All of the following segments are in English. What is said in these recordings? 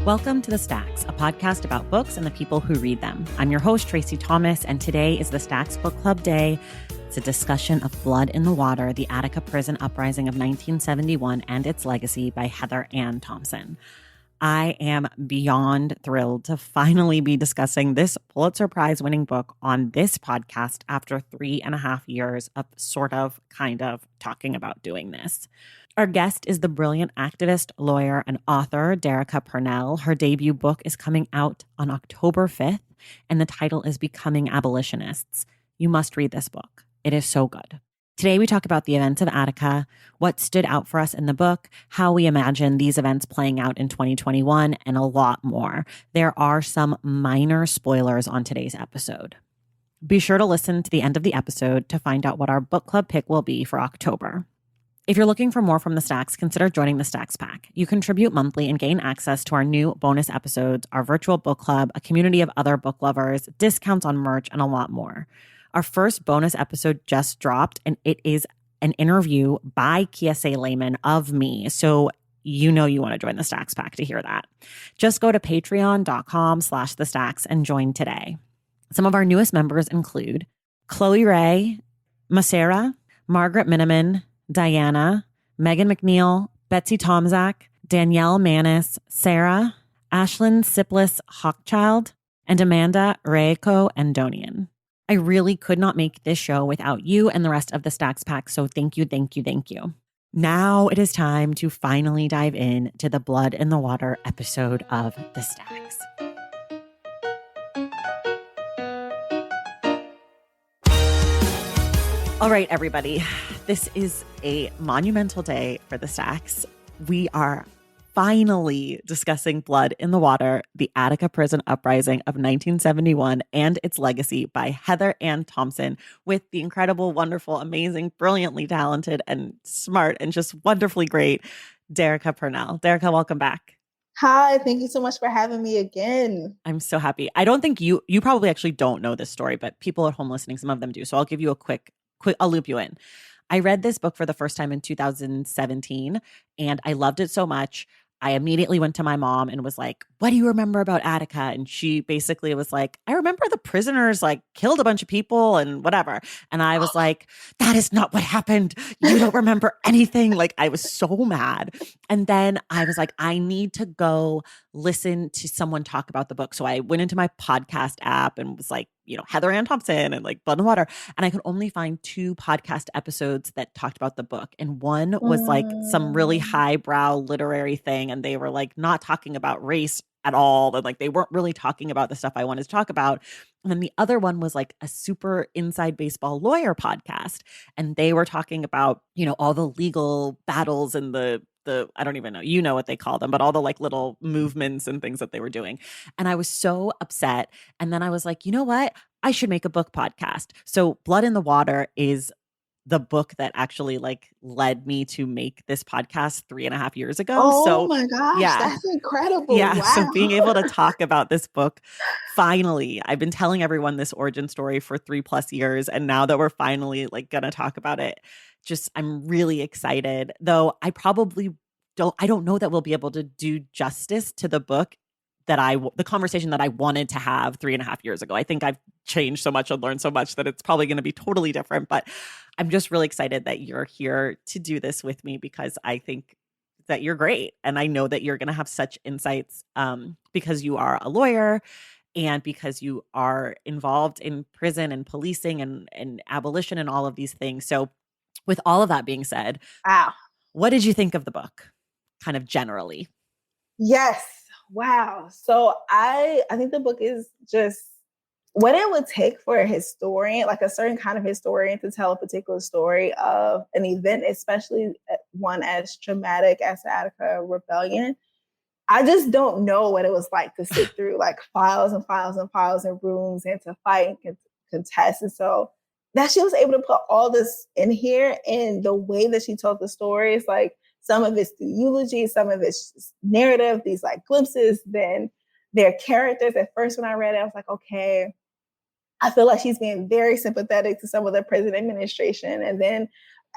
Welcome to The Stacks, a podcast about books and the people who read them. I'm your host, Tracy Thomas, and today is the Stacks Book Club Day. It's a discussion of Blood in the Water, the Attica prison uprising of 1971 and its legacy by Heather Ann Thompson. I am beyond thrilled to finally be discussing this Pulitzer Prize-winning book on this podcast after 3.5 years of kind of talking about doing this. Our guest is the brilliant activist, lawyer, and author, Derecka Purnell. Her debut book is coming out on October 5th, and the title is Becoming Abolitionists. You must read this book. It is so good. Today, we talk about the events of Attica, what stood out for us in the book, how we imagine these events playing out in 2021, and a lot more. There are some minor spoilers on today's episode. Be sure to listen to the end of the episode to find out what our book club pick will be for October. If you're looking for more from the Stacks, consider joining the Stacks Pack. You contribute monthly and gain access to our new bonus episodes, our virtual book club, a community of other book lovers, discounts on merch, and a lot more. Our first bonus episode just dropped, and it is an interview by Kiese Lehman of me. So you know you want to join the Stacks Pack to hear that. Just go to patreon.com/thestacks and join today. Some of our newest members include Chloe Ray, Masera, Margaret Miniman, Diana, Megan McNeil, Betsy Tomzak, Danielle Manis, Sarah, Ashlyn Siplis Hawkchild, and Amanda Reiko Andonian. I really could not make this show without you and the rest of the Stacks Pack, so thank you, thank you, thank you. Now it is time to finally dive in to the Blood in the Water episode of The Stacks. All right, everybody. This is a monumental day for the Stacks. We are finally discussing Blood in the Water, the Attica prison uprising of 1971 and its legacy by Heather Ann Thompson with the incredible, wonderful, amazing, brilliantly talented and smart and just wonderfully great Derecka Purnell. Derecka, welcome back. Hi, thank you so much for having me again. I'm so happy. I don't think you probably actually don't know this story, but people at home listening, some of them do. So I'll give you a quick, I'll loop you in. I read this book for the first time in 2017, and I loved it so much. I immediately went to my mom and was like, what do you remember about Attica? And she basically was like, I remember the prisoners killed a bunch of people and whatever. And I was like, that is not what happened. You don't remember anything. I was so mad. And then I was like, I need to go listen to someone talk about the book. So I went into my podcast app and was like, Heather Ann Thompson and Blood and Water. And I could only find 2 podcast episodes that talked about the book. And one was some really highbrow literary thing. And they were not talking about race at all. And they weren't really talking about the stuff I wanted to talk about. And then the other one was a super inside baseball lawyer podcast. And they were talking about, all the legal battles and the I don't even know, what they call them, but all the little movements and things that they were doing. And I was so upset. And then I was like, you know what? I should make a book podcast. So Blood in the Water is the book that actually led me to make this podcast 3.5 years ago. Oh my gosh, yeah. That's incredible. Yeah. Wow. So being able to talk about this book, finally, I've been telling everyone this origin story for 3+ years. And now that we're finally gonna talk about it, I'm really excited, though I don't know that we'll be able to do justice to the book the conversation that I wanted to have 3.5 years ago. I think I've changed so much and learned so much that it's probably going to be totally different, but I'm just really excited that you're here to do this with me because I think that you're great. And I know that you're going to have such insights because you are a lawyer and because you are involved in prison and policing and abolition and all of these things. So with all of that being said, wow, what did you think of the book kind of generally? Yes. Wow. So I think the book is just what it would take for a historian, a certain kind of historian, to tell a particular story of an event, especially one as traumatic as the Attica Rebellion. I just don't know what it was like to sit through files and files and files and rooms and to fight and contest. And so that she was able to put all this in here, and the way that she told the stories, some of it's through eulogy, some of it's just narrative, these glimpses, then their characters. At first when I read it, I was like, okay, I feel like she's being very sympathetic to some of the prison administration. And then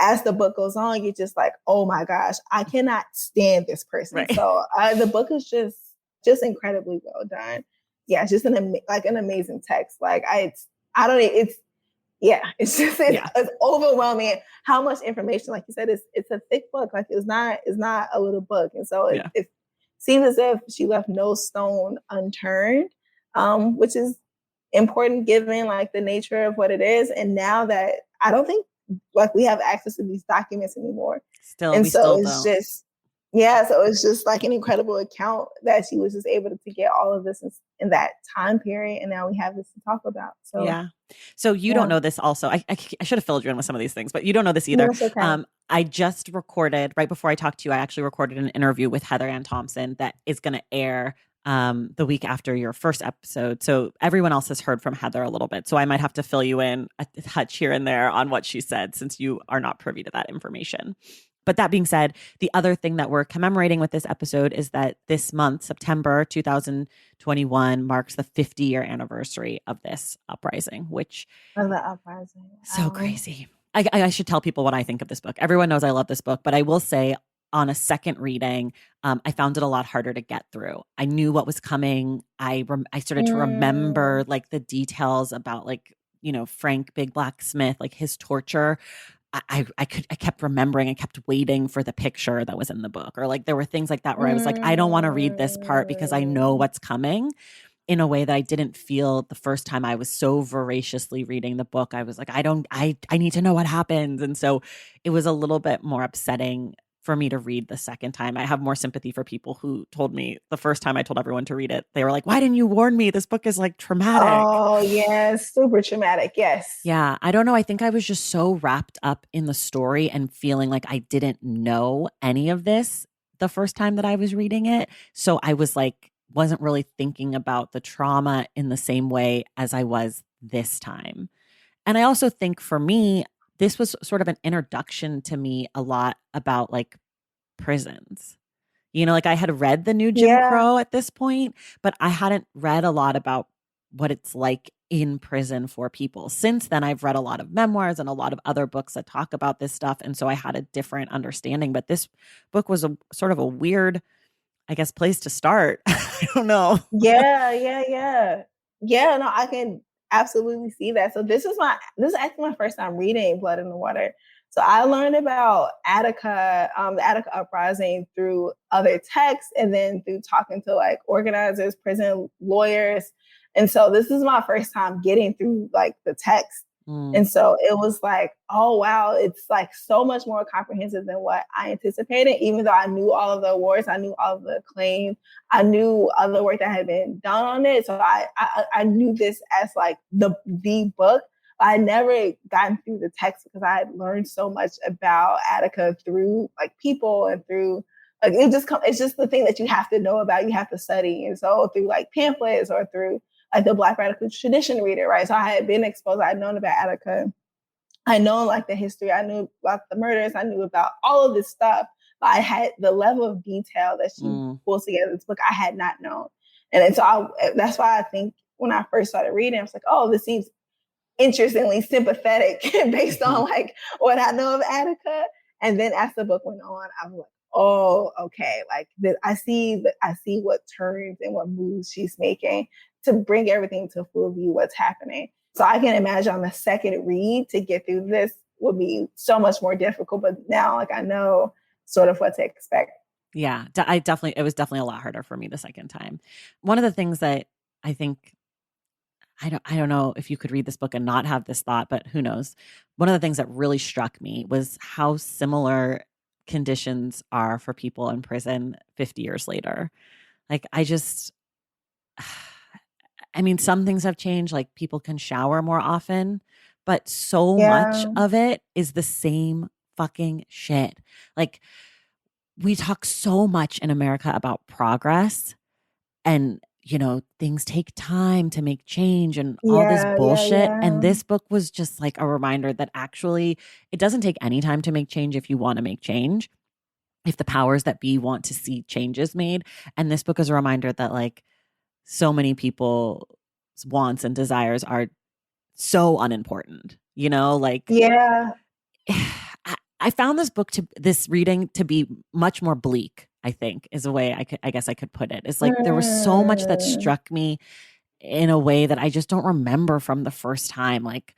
as the book goes on, you're just like, oh my gosh, I cannot stand this person. Right. So the book is just just incredibly well done. Yeah, it's just an amazing text. Like I don't it's yeah, it's overwhelming how much information. Like you said, it's a thick book. Like it's not a little book, and so it seems as if she left no stone unturned, which is important given like the nature of what it is. And now that I don't think like we have access to these documents anymore, so it's just like an incredible account that she was just able to get all of this in that time period, and now we have this to talk about. So so you don't know this also. I should have filled you in with some of these things, but you don't know this either. No, okay. I just recorded, right before I talked to you, I actually recorded an interview with Heather Ann Thompson that is going to air the week after your first episode. So everyone else has heard from Heather a little bit. So I might have to fill you in a touch here and there on what she said, since you are not privy to that information. But that being said, the other thing that we're commemorating with this episode is that this month, September 2021, marks the 50-year anniversary of this uprising, which of the uprising. So crazy. I should tell people what I think of this book. Everyone knows I love this book, but I will say on a second reading, I found it a lot harder to get through. I knew what was coming. I started to remember like the details about like, you know, Frank Big Black Smith, like his torture. I kept remembering, I kept waiting for the picture that was in the book, or like there were things like that where I was like, I don't want to read this part because I know what's coming, in a way that I didn't feel the first time I was so voraciously reading the book. I was like, I need to know what happens. And so it was a little bit more upsetting for me to read the second time. I have more sympathy for people who told me the first time I told everyone to read it, they were like, why didn't you warn me? This book is like traumatic. Oh, yes. Super traumatic. Yes. Yeah. I don't know. I think I was just so wrapped up in the story and feeling like I didn't know any of this the first time that I was reading it. So I was like, wasn't really thinking about the trauma in the same way as I was this time. And I also think for me, this was sort of an introduction to me a lot about like prisons. You know, like I had read the new Jim Crow at this point, but I hadn't read a lot about what it's like in prison for people. Since then, I've read a lot of memoirs and a lot of other books that talk about this stuff. And so I had a different understanding, but this book was a sort of a weird, I guess, place to start. I don't know. Yeah, no, I can absolutely see that. So this is actually my first time reading Blood in the Water. So I learned about Attica, the Attica uprising through other texts, and then through talking to like organizers, prison lawyers. And so this is my first time getting through like the text. And so it was like, oh, wow, it's like so much more comprehensive than what I anticipated, even though I knew all of the awards, I knew all of the acclaim, I knew other work that had been done on it. So I knew this as like the book. I never gotten through the text because I had learned so much about Attica through like people and through like it's just the thing that you have to know about, you have to study. And so through like pamphlets or through like the Black radical tradition reader, right? So I had been exposed, I had known about Attica. I know like the history, I knew about the murders, I knew about all of this stuff. But I had the level of detail that she pulls together this book I had not known. And so that's why I think when I first started reading, I was like, oh, this seems interestingly sympathetic based on like what I know of Attica. And then as the book went on, I was like, oh, okay, like I see what turns and what moves she's making to bring everything to full view what's happening. So I can imagine on the second read to get through this would be so much more difficult. But now like I know sort of what to expect. Yeah, it was definitely a lot harder for me the second time. One of the things that I think, I don't know if you could read this book and not have this thought, but who knows? One of the things that really struck me was how similar conditions are for people in prison 50 years later. Like I mean, some things have changed, like people can shower more often, but so much of it is the same fucking shit. Like we talk so much in America about progress and, you know, things take time to make change and all this bullshit. And this book was just like a reminder that actually it doesn't take any time to make change if you want to make change, if the powers that be want to see changes made. And this book is a reminder that like so many people's wants and desires are so unimportant, you know, like, I found this reading to be much more bleak, I think is a way I guess I could put it. It's like there was so much that Mm, struck me in a way that I just don't remember from the first time. Like,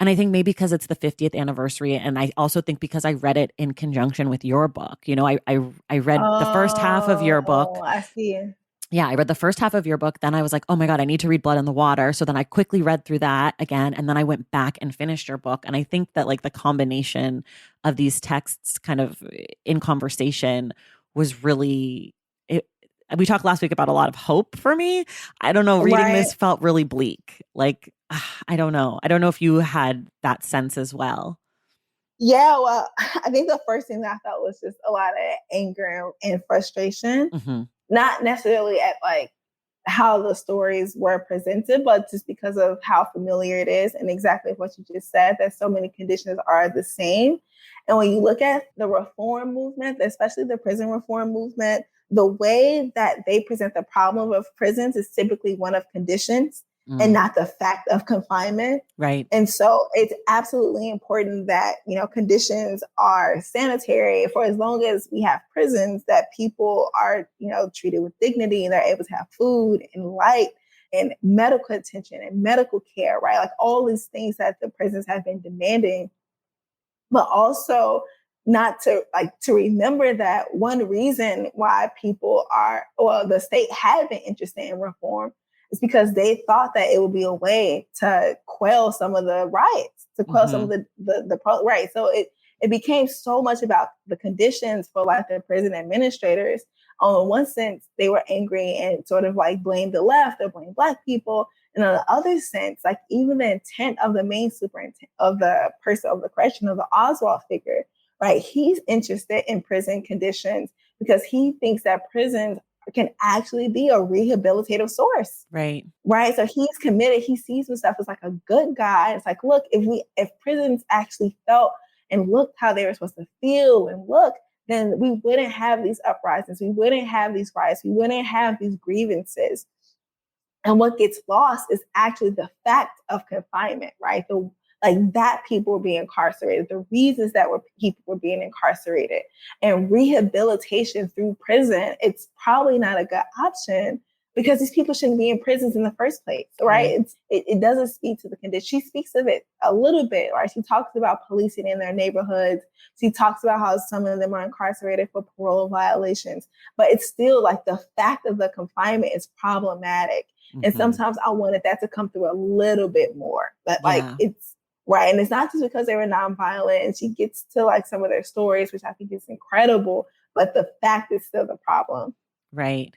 and I think maybe because it's the 50th anniversary, and I also think because I read it in conjunction with your book. You know, I read the first half of your book. I see. Yeah, I read the first half of your book. Then I was like, oh my God, I need to read Blood in the Water. So then I quickly read through that again. And then I went back and finished your book. And I think that like the combination of these texts kind of in conversation was really, it, we talked last week about a lot of hope for me. I don't know, reading Right. this felt really bleak. Like, I don't know. I don't know if you had that sense as well. Yeah, well, I think the first thing that I felt was just a lot of anger and frustration, Mm-hmm. not necessarily at like how the stories were presented, but just because of how familiar it is and exactly what you just said, that so many conditions are the same. And when you look at the reform movement, especially the prison reform movement, the way that they present the problem of prisons is typically one of conditions and not the fact of confinement. Right. And so it's absolutely important that, conditions are sanitary for as long as we have prisons, that people are, treated with dignity and they're able to have food and light and medical attention and medical care, right? Like all these things that the prisons have been demanding, but also not to remember that one reason why the state had been interested in reform is because they thought that it would be a way to quell some of the riots, to quell some of the right. So it became so much about the conditions for like the prison administrators. In one sense, they were angry and sort of like blamed the left or blamed Black people. And in the other sense, like even the intent of the main superintendent of the person of the correction of the Oswald figure, right? He's interested in prison conditions because he thinks that prisons can actually be a rehabilitative source. Right. Right. So he's committed. He sees himself as like a good guy. It's like, look, if prisons actually felt and looked how they were supposed to feel and look, then we wouldn't have these uprisings. We wouldn't have these riots. We wouldn't have these grievances. And what gets lost is actually the fact of confinement, right? That people were being incarcerated, the reasons that people were being incarcerated, and rehabilitation through prison. It's probably not a good option because these people shouldn't be in prisons in the first place, right? It doesn't speak to the condition. She speaks of it a little bit, right? She talks about policing in their neighborhoods. She talks about how some of them are incarcerated for parole violations, but it's still like the fact of the confinement is problematic. And sometimes I wanted that to come through a little bit more, but it's right. And it's not just because they were nonviolent, and she gets to like some of their stories, which I think is incredible, but the fact is still the problem. Right.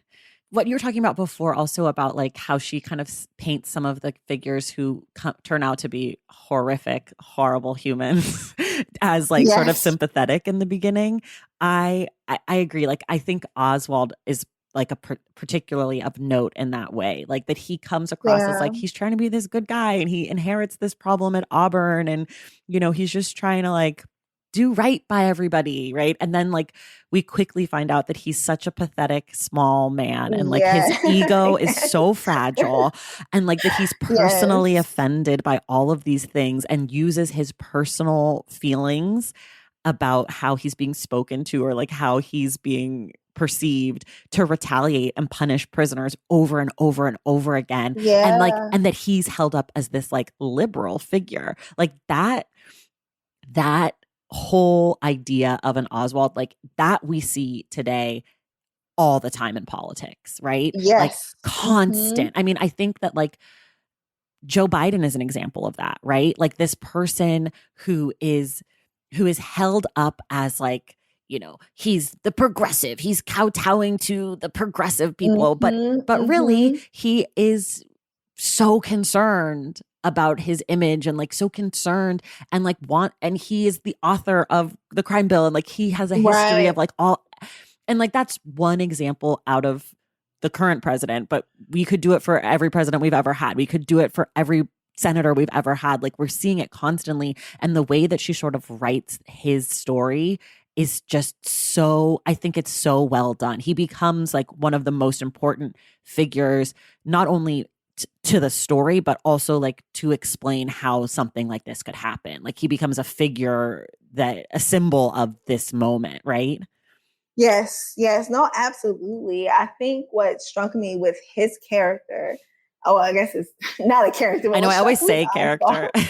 What you were talking about before also about like how she kind of paints some of the figures who turn out to be horrific, horrible humans as like sort of sympathetic in the beginning. I agree. Like, I think Oswald is like a particularly of note in that way, like that he comes across as like he's trying to be this good guy and he inherits this problem at Auburn, and he's just trying to like do right by everybody, right? And then like we quickly find out that he's such a pathetic small man, and like his ego is so fragile, and like that he's personally offended by all of these things and uses his personal feelings about how he's being spoken to or like how he's being perceived to retaliate and punish prisoners over and over and over again. And that he's held up as this like liberal figure. Like that whole idea of an Oswald, like that we see today all the time in politics, right? Like constant. I mean, I think that like Joe Biden is an example of that, right? Like this person who is held up as like, he's the progressive, he's kowtowing to the progressive people, but really he is so concerned about his image and like so concerned and like and he is the author of the crime bill, and like he has a history of like all, and like that's one example out of the current president, but we could do it for every president we've ever had. We could do it for every senator we've ever had. Like we're seeing it constantly, and the way that she sort of writes his story is just so, I think it's so well done. He becomes like one of the most important figures, not only to the story, but also like to explain how something like this could happen. Like he becomes a figure, that a symbol of this moment, right? Yes, yes, no, absolutely. I think what struck me with his character, oh, I guess it's not a character, I but know what I struck always me with say character. Oswald,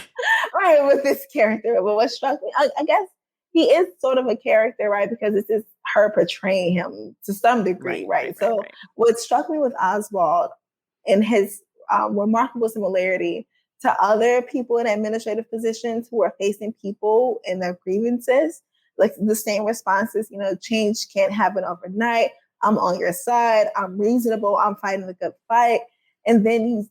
right, with this character, but what struck me, I guess he is sort of a character, right, because this is her portraying him to some degree, Right, right, right? right, So right. what struck me with Oswald and his remarkable similarity to other people in administrative positions who are facing people and their grievances, like the same responses, change can't happen overnight. I'm on your side. I'm reasonable. I'm fighting the good fight. And then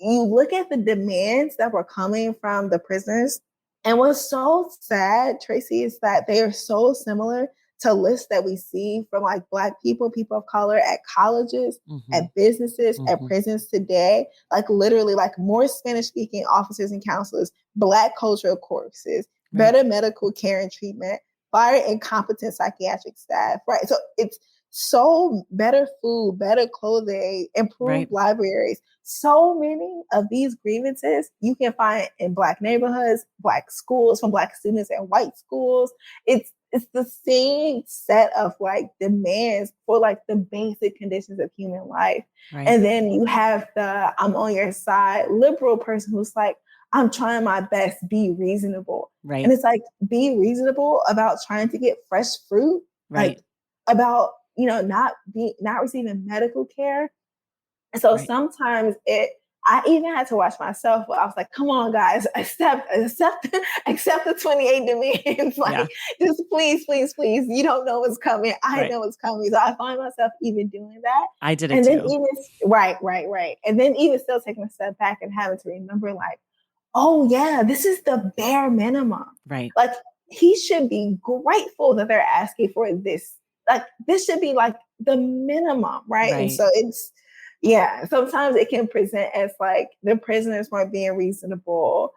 you look at the demands that were coming from the prisoners. And what's so sad, Tracy, is that they are so similar to lists that we see from like Black people, people of color at colleges, at businesses, at prisons today. Like literally, like more Spanish speaking officers and counselors, Black cultural courses, Right. better medical care and treatment, fire and competent psychiatric staff, right? So it's so better food, better clothing, improved Right. libraries. So many of these grievances you can find in Black neighborhoods, Black schools, from Black students in white schools. It's the same set of like demands for like the basic conditions of human life. Right. And then you have the I'm on your side liberal person who's like, I'm trying my best, be reasonable. Right. And it's like, be reasonable about trying to get fresh fruit, Right. like about, not receiving medical care. And so Right. sometimes I even had to watch myself. I was like, come on, guys, accept the 28 demands. Like, just please, please, please. You don't know what's coming. I know what's coming. So I find myself even doing that. I did it and then too. even right. And then even still taking a step back and having to remember, like, oh yeah, this is the bare minimum. Right. Like he should be grateful that they're asking for this. Like this should be like the minimum, right? And so sometimes it can present as like the prisoners weren't being reasonable,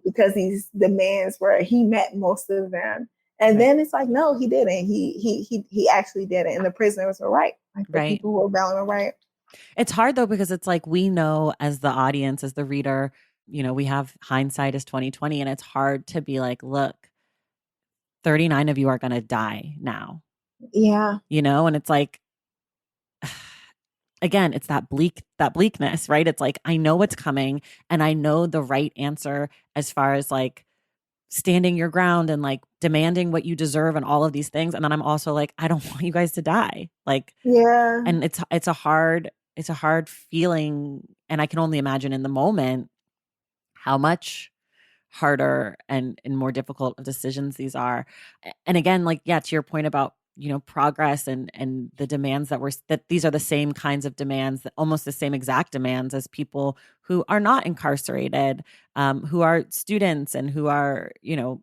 because these demands were he met most of them. And then it's like, no, he didn't. He actually didn't. And the prisoners were right. Like the people who were bailing were right. It's hard though, because it's like, we know as the audience, as the reader, we have hindsight is 2020, and it's hard to be like, look, 39 of you are going to die now. Yeah. And it's like, again, it's that bleakness, right? It's like, I know what's coming and I know the right answer as far as like standing your ground and like demanding what you deserve and all of these things. And then I'm also like, I don't want you guys to die. Like, and it's a hard feeling. And I can only imagine in the moment how much harder and more difficult decisions these are. And again, like, to your point about, progress and the demands that these are the same kinds of demands, that almost the same exact demands as people who are not incarcerated, who are students and who are,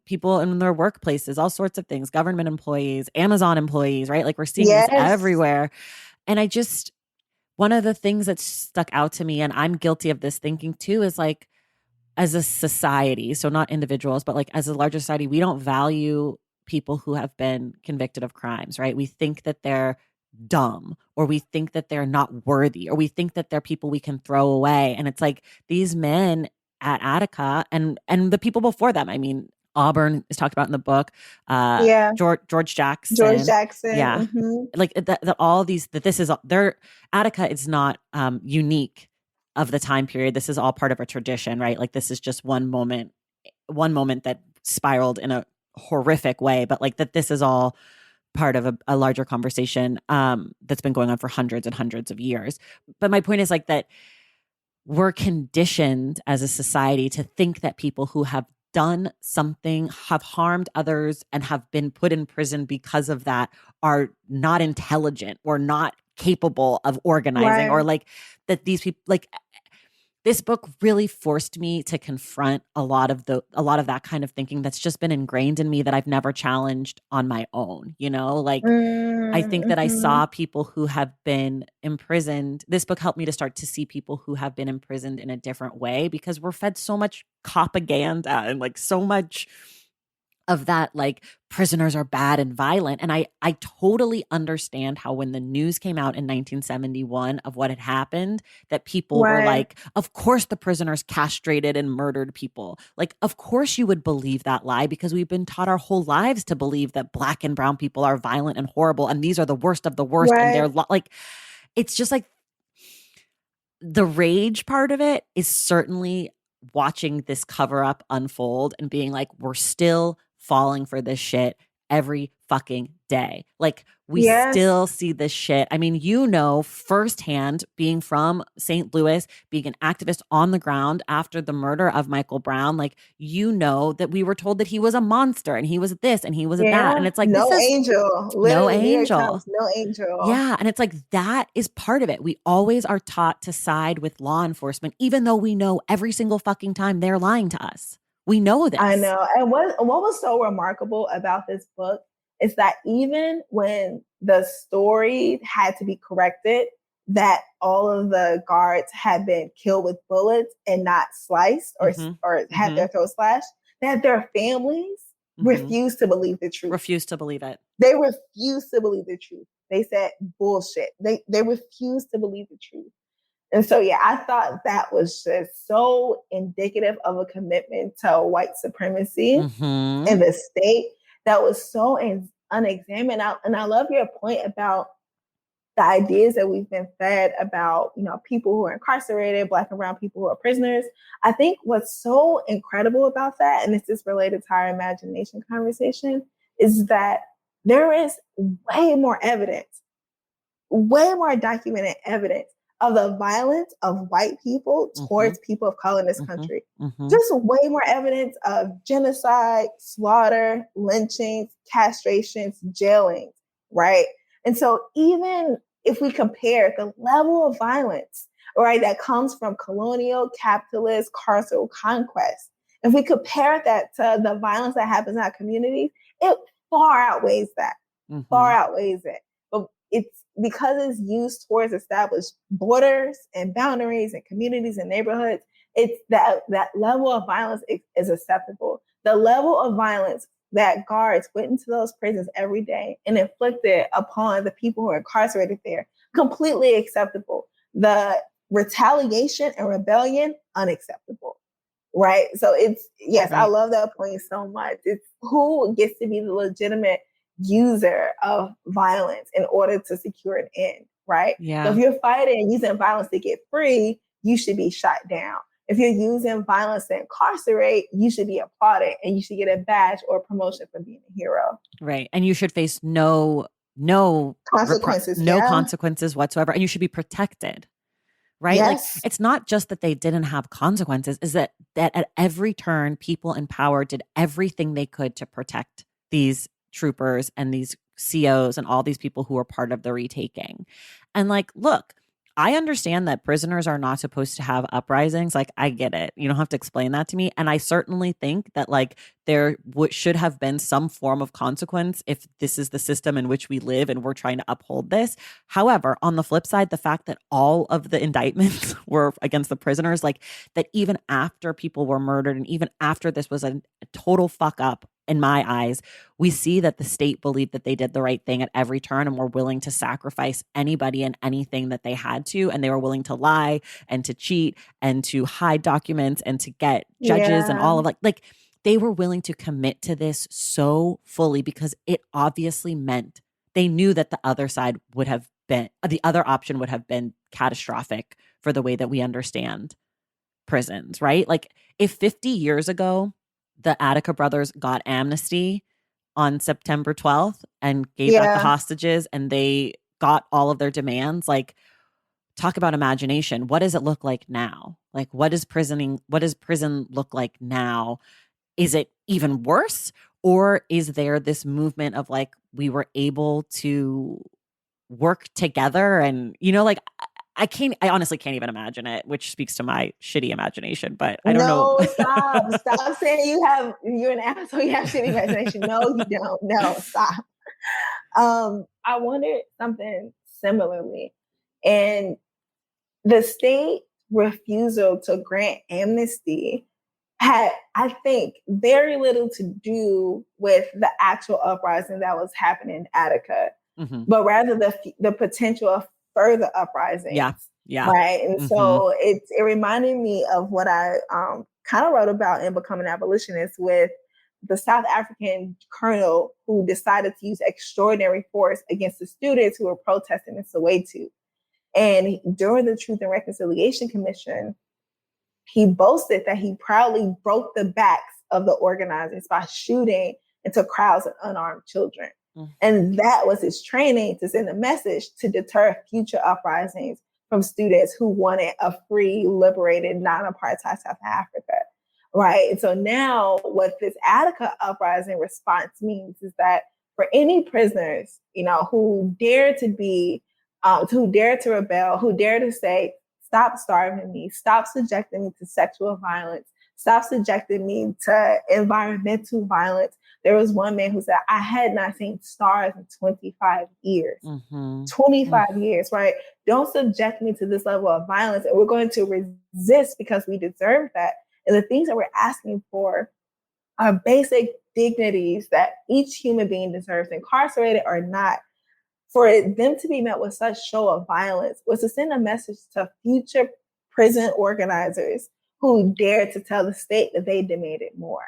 people in their workplaces, all sorts of things, government employees, Amazon employees, right? Like we're seeing this everywhere. And one of the things that stuck out to me, and I'm guilty of this thinking too, is like, as a society, so not individuals, but like as a larger society, we don't value people who have been convicted of crimes, right? We think that they're dumb, or we think that they're not worthy, or we think that they're people we can throw away. And it's like these men at Attica and the people before them. I mean, Auburn is talked about in the book. George Jackson. Yeah. Mm-hmm. Like that all these, that this is their Attica is not unique of the time period. This is all part of a tradition, right? Like this is just one moment that spiraled in a horrific way, but like that this is all part of a larger conversation that's been going on for hundreds and hundreds of years. But my point is like that we're conditioned as a society to think that people who have done something, have harmed others, and have been put in prison because of that are not intelligent or not capable of organizing, or like that these people, like this book really forced me to confront a lot of that kind of thinking that's just been ingrained in me that I've never challenged on my own, like I think that I saw people who have been imprisoned. This book helped me to start to see people who have been imprisoned in a different way, because we're fed so much propaganda and like so much of that like prisoners are bad and violent. And I totally understand how when the news came out in 1971 of what had happened, that people were Right. like, of course the prisoners castrated and murdered people. Like, of course you would believe that lie because we've been taught our whole lives to believe that Black and brown people are violent and horrible and these are the worst of the worst. And they're Right. like, it's just like the rage part of it is certainly watching this cover up unfold and being like, we're still falling for this shit every fucking day. Like, we Yes. still see this shit. I mean, you know, firsthand, being from St. Louis, being an activist on the ground after the murder of Michael Brown, like, you know that we were told that he was a monster and he was this and he was that. And Yeah. it's like, this No is angel. no Literally, New York angel. Times, no angel. Yeah. And it's like that is part of it. We always are taught to side with law enforcement, even though we know every single fucking time they're lying to us. We know I this. know. And what was so remarkable about this book is that even when the story had to be corrected, that all of the guards had been killed with bullets and not sliced or had their throat slashed, that their families refused to believe the truth. Refused to believe it. They refused to believe the truth. They said bullshit. They refused to believe the truth. And so, yeah, I thought that was just so indicative of a commitment to white supremacy in the state that was so unexamined. And I love your point about the ideas that we've been fed about, you know, people who are incarcerated, Black and brown people who are prisoners. I think what's so incredible about that, and this is related to our imagination conversation, is that there is way more evidence, way more documented evidence of the violence of white people towards people of color in this country. Just way more evidence of genocide, slaughter, lynchings, castrations, jailings, right? And so even if we compare the level of violence, right, that comes from colonial, capitalist, carceral conquest, if we compare that to the violence that happens in our communities, it far outweighs that, far outweighs it. But it's because it's used towards established borders and boundaries and communities and neighborhoods, it's that level of violence is acceptable. The level of violence that guards went into those prisons every day and inflicted upon the people who are incarcerated there, completely acceptable. The retaliation and rebellion, unacceptable. Right? So it's, yes, right. I love that point so much. It's who gets to be the legitimate user of violence in order to secure an end, right? Yeah. So if you're fighting and using violence to get free, you should be shot down. If you're using violence to incarcerate, you should be applauded and you should get a badge or a promotion for being a hero. Right. And you should face no consequences. Consequences whatsoever. And you should be protected. Right? Yes. Like, it's not just that they didn't have consequences, is that at every turn, people in power did everything they could to protect these troopers and these COs and all these people who were part of the retaking. And like, look, I understand that prisoners are not supposed to have uprisings. Like, I get it. You don't have to explain that to me. And I certainly think that like there should have been some form of consequence if this is the system in which we live and we're trying to uphold this. However, on the flip side, the fact that all of the indictments were against the prisoners, like that even after people were murdered and even after this was a total fuck up, in my eyes, we see that the state believed that they did the right thing at every turn and were willing to sacrifice anybody and anything that they had to. And they were willing to lie and to cheat and to hide documents and to get judges and all of like they were willing to commit to this so fully because it obviously meant they knew that the other side would have been, the other option would have been catastrophic for the way that we understand prisons, right? Like if 50 years ago, the Attica brothers got amnesty on September 12th and gave back the hostages and they got all of their demands. Like, talk about imagination. What does it look like now? Like, what does prison look like now? Is it even worse? Or is there this movement of like, we were able to work together and, you know, like, I honestly can't even imagine it, which speaks to my shitty imagination, but I don't know. Stop saying you're an asshole, you have shitty imagination. No, you don't. No, stop. I wondered something similarly. And the state refusal to grant amnesty had, I think, very little to do with the actual uprising that was happening in Attica, but rather the potential of further uprisings. Yeah. Yeah. Right. And so it reminded me of what I kind of wrote about in Becoming an Abolitionist, with the South African colonel who decided to use extraordinary force against the students who were protesting in Soweto. And during the Truth and Reconciliation Commission, he boasted that he proudly broke the backs of the organizers by shooting into crowds of unarmed children. And that was his training to send a message to deter future uprisings from students who wanted a free, liberated, non-apartheid South Africa. Right. And so now what this Attica uprising response means is that for any prisoners, who dare to be, who dare to rebel, who dare to say, stop starving me, stop subjecting me to sexual violence, stop subjecting me to environmental violence. There was one man who said, I had not seen stars in 25 years. 25 years, right? Don't subject me to this level of violence. And we're going to resist because we deserve that. And the things that we're asking for are basic dignities that each human being deserves, incarcerated or not. For them to be met with such show of violence was to send a message to future prison organizers who dared to tell the state that they demanded more.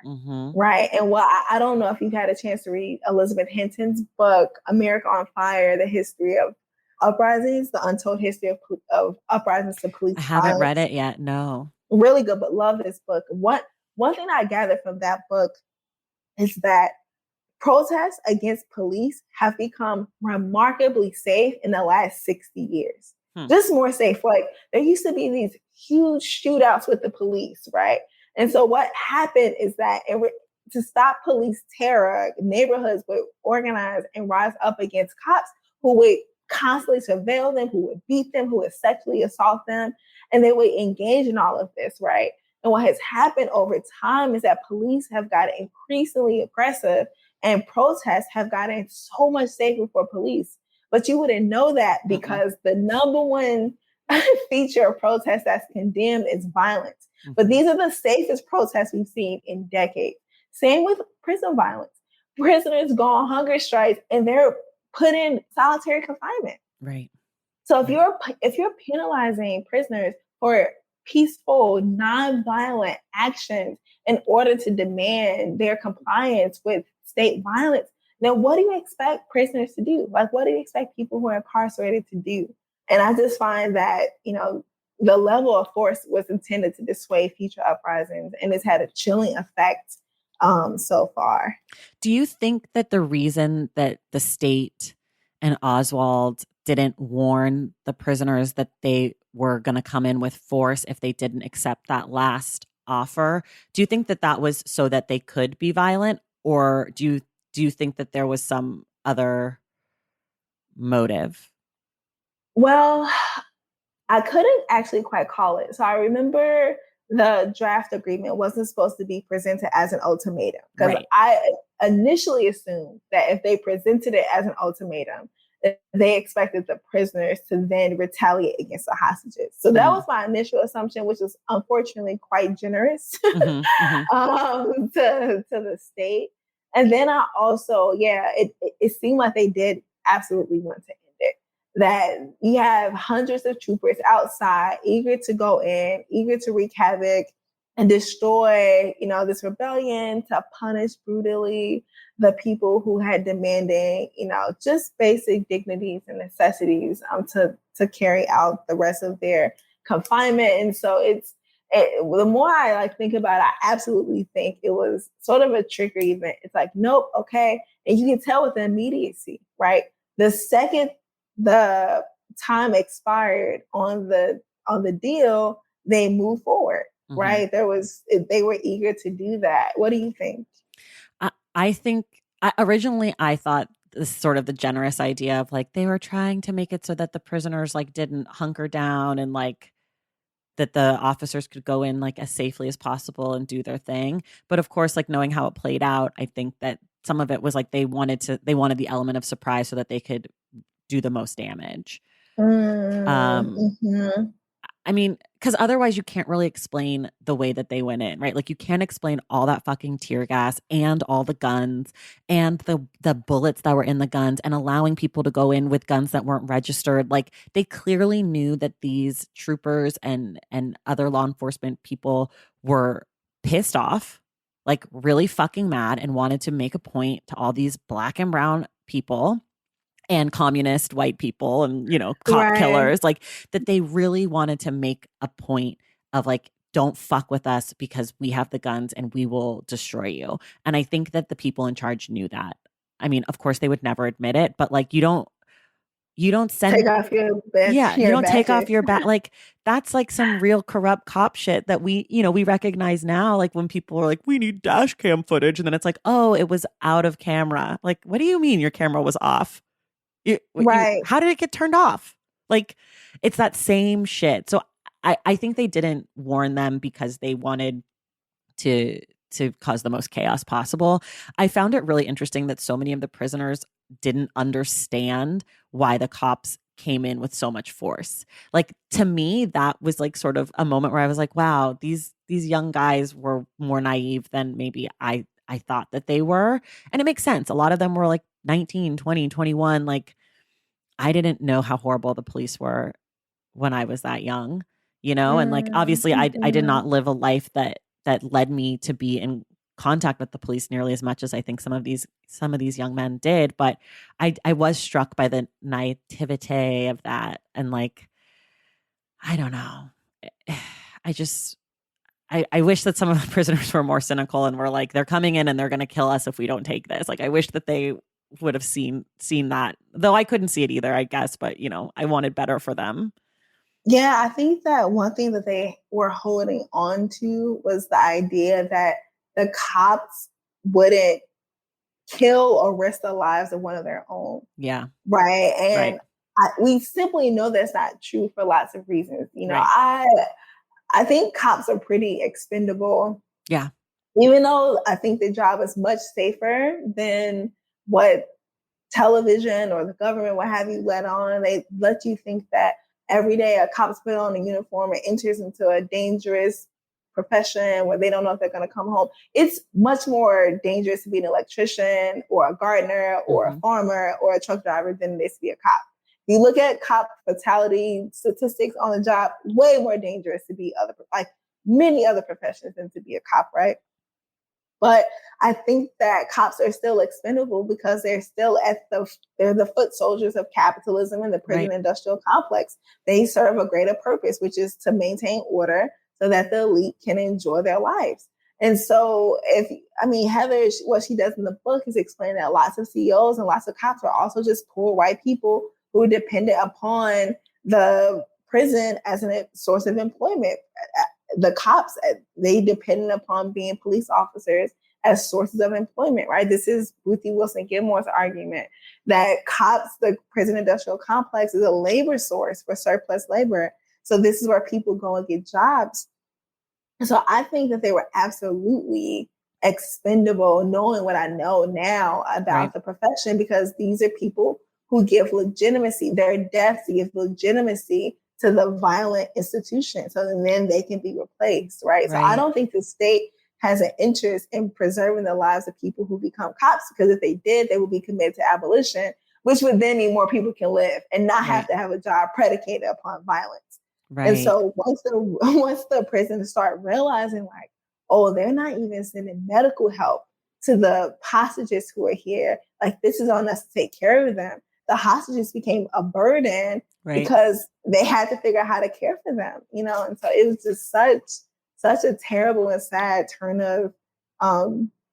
Right. And well, I don't know if you've had a chance to read Elizabeth Hinton's book, America on Fire, The History of Uprisings, The Untold History of Uprisings to Police I haven't Violence. read it yet. No. Really good, but love this book. One thing I gathered from that book is that protests against police have become remarkably safe in the last 60 years. Just more safe. Like, there used to be these huge shootouts with the police, right? And so what happened is that to stop police terror, neighborhoods would organize and rise up against cops who would constantly surveil them, who would beat them, who would sexually assault them, and they would engage in all of this, right? And what has happened over time is that police have gotten increasingly aggressive and protests have gotten so much safer for police. But you wouldn't know that because the number one feature of protest that's condemned is violence. But these are the safest protests we've seen in decades. Same with prison violence. Prisoners go on hunger strikes and they're put in solitary confinement. Right. So if you're penalizing prisoners for peaceful, nonviolent actions in order to demand their compliance with state violence, then what do you expect prisoners to do? Like, what do you expect people who are incarcerated to do? And I just find that, the level of force was intended to dissuade future uprisings, and it's had a chilling effect so far. Do you think that the reason that the state and Oswald didn't warn the prisoners that they were going to come in with force if they didn't accept that last offer, do you think that that was so that they could be violent, or do you think that there was some other motive? Well, I couldn't actually quite call it. So I remember the draft agreement wasn't supposed to be presented as an ultimatum, because I initially assumed that if they presented it as an ultimatum, they expected the prisoners to then retaliate against the hostages. So that was my initial assumption, which is unfortunately quite generous to the state. And then I also, it seemed like they did absolutely want to end it. That you have hundreds of troopers outside, eager to go in, eager to wreak havoc and destroy, this rebellion, to punish brutally the people who had demanding, just basic dignities and necessities to carry out the rest of their confinement. And so the more I think about it, I absolutely think it was sort of a trigger event. It's like, nope, okay. And you can tell with the immediacy, right? The second the time expired on the deal, they moved forward, right? They were eager to do that. What do you think? I think originally I thought this sort of the generous idea of they were trying to make it so that the prisoners didn't hunker down and that the officers could go in as safely as possible and do their thing. But of course, knowing how it played out, I think that some of it was they wanted the element of surprise so that they could do the most damage. I mean, because otherwise you can't really explain the way that they went in, right? Like you can't explain all that fucking tear gas and all the guns and the bullets that were in the guns and allowing people to go in with guns that weren't registered. Like they clearly knew that these troopers and other law enforcement people were pissed off, like really fucking mad, and wanted to make a point to all these black and brown people and communist white people and, cop Right. killers, like that they really wanted to make a point of like, don't fuck with us because we have the guns and we will destroy you. And I think that the people in charge knew that. I mean, of course they would never admit it, but like you don't Take send off your best, yeah, you your don't take badges. off your back. Like that's like some real corrupt cop shit that we recognize now. Like when people are like, we need dash cam footage. And then it's like, oh, it was out of camera. Like, what do you mean your camera was off? Right. How did it get turned off? Like it's that same shit. So I think they didn't warn them because they wanted to cause the most chaos possible. I found it really interesting that so many of the prisoners didn't understand why the cops came in with so much force. Like to me, that was like sort of a moment where I was like, wow, these young guys were more naive than maybe I thought that they were. And it makes sense. A lot of them were like 19, 20, 21. Like I didn't know how horrible the police were when I was that young, and like obviously I did Mhm. not live a life that led me to be in contact with the police nearly as much as I think some of these young men did, but I was struck by the naivete of that. And like I don't know. I just I wish that some of the prisoners were more cynical and were like, they're coming in and they're going to kill us if we don't take this. Like, I wish that they would have seen that, though I couldn't see it either, I guess. But I wanted better for them. Yeah, I think that one thing that they were holding on to was the idea that the cops wouldn't kill or risk the lives of one of their own. Yeah. Right. Right. And we simply know that's not true for lots of reasons. Right. I think cops are pretty expendable. Yeah. Even though I think the job is much safer than what television or the government will have you let on. They let you think that every day a cop's put on a uniform and enters into a dangerous profession where they don't know if they're going to come home. It's much more dangerous to be an electrician or a gardener or a farmer or a truck driver than it is to be a cop. You look at cop fatality statistics on the job, way more dangerous to be like many other professions than to be a cop, right? But I think that cops are still expendable because they're still they're the foot soldiers of capitalism and the prison industrial complex. They serve a greater purpose, which is to maintain order so that the elite can enjoy their lives. And so Heather, what she does in the book is explain that lots of CEOs and lots of cops are also just poor white people who are dependent upon the prison as a source of employment. The cops, they depended upon being police officers as sources of employment, right? This is Ruthie Wilson Gilmore's argument that cops, the prison industrial complex, is a labor source for surplus labor. So this is where people go and get jobs. So I think that they were absolutely expendable, knowing what I know now about the profession, because these are people who give legitimacy. Their deaths give legitimacy to the violent institution, so then they can be replaced, right? So I don't think the state has an interest in preserving the lives of people who become cops, because if they did, they would be committed to abolition, which would then mean more people can live and not have to have a job predicated upon violence. And so once the prisons start realizing like, oh, they're not even sending medical help to the hostages who are here, like this is on us to take care of them. The hostages became a burden because they had to figure out how to care for them, and so it was just such a terrible and sad turn of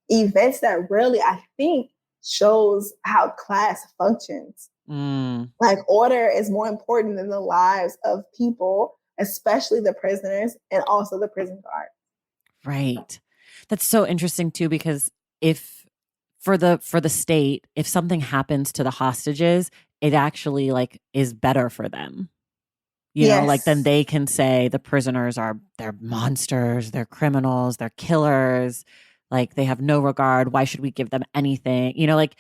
events that really, I think, shows how class functions. Like order is more important than the lives of people, especially the prisoners and also the prison guards. Right. That's so interesting too, because if for the state, if something happens to the hostages, it actually like is better for them. Like then they can say the prisoners they're monsters, they're criminals, they're killers, like they have no regard. Why should we give them anything? Like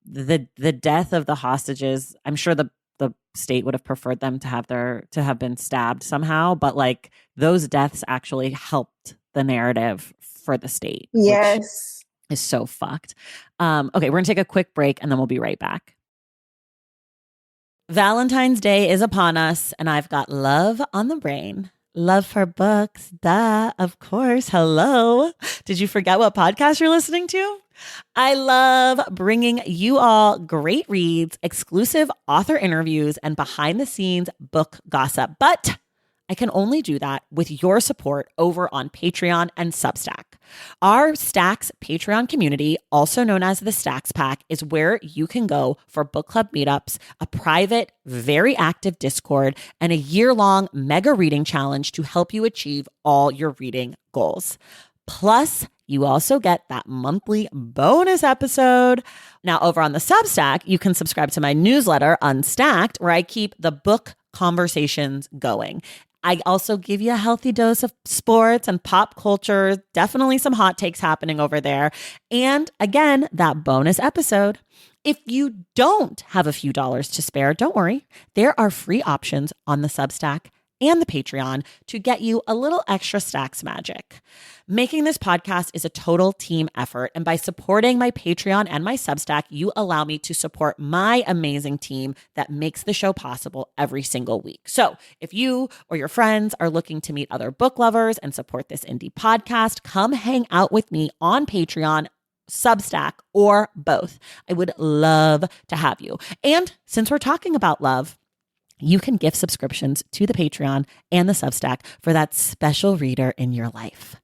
the death of the hostages, I'm sure the the state would have preferred them to have been stabbed somehow, but like those deaths actually helped the narrative for the state, which Yes. is so fucked. Okay, we're gonna take a quick break and then we'll be right back. Valentine's Day is upon us, and I've got love on the brain. Love for books, duh, of course. Hello. Did you forget what podcast you're listening to? I love bringing you all great reads, exclusive author interviews, and behind the scenes book gossip. But I can only do that with your support over on Patreon and Substack. Our Stacks Patreon community, also known as the Stacks Pack, is where you can go for book club meetups, a private, very active Discord, and a year-long mega reading challenge to help you achieve all your reading goals. Plus, you also get that monthly bonus episode. Now, over on the Substack, you can subscribe to my newsletter, Unstacked, where I keep the book conversations going. I also give you a healthy dose of sports and pop culture, definitely some hot takes happening over there. And again, that bonus episode. If you don't have a few dollars to spare, don't worry. There are free options on the Substack and the Patreon to get you a little extra Stacks magic. Making this podcast is a total team effort, and by supporting my Patreon and my Substack, you allow me to support my amazing team that makes the show possible every single week. So if you or your friends are looking to meet other book lovers and support this indie podcast, come hang out with me on Patreon, Substack, or both. I would love to have you. And since we're talking about love, you can gift subscriptions to the Patreon and the Substack for that special reader in your life.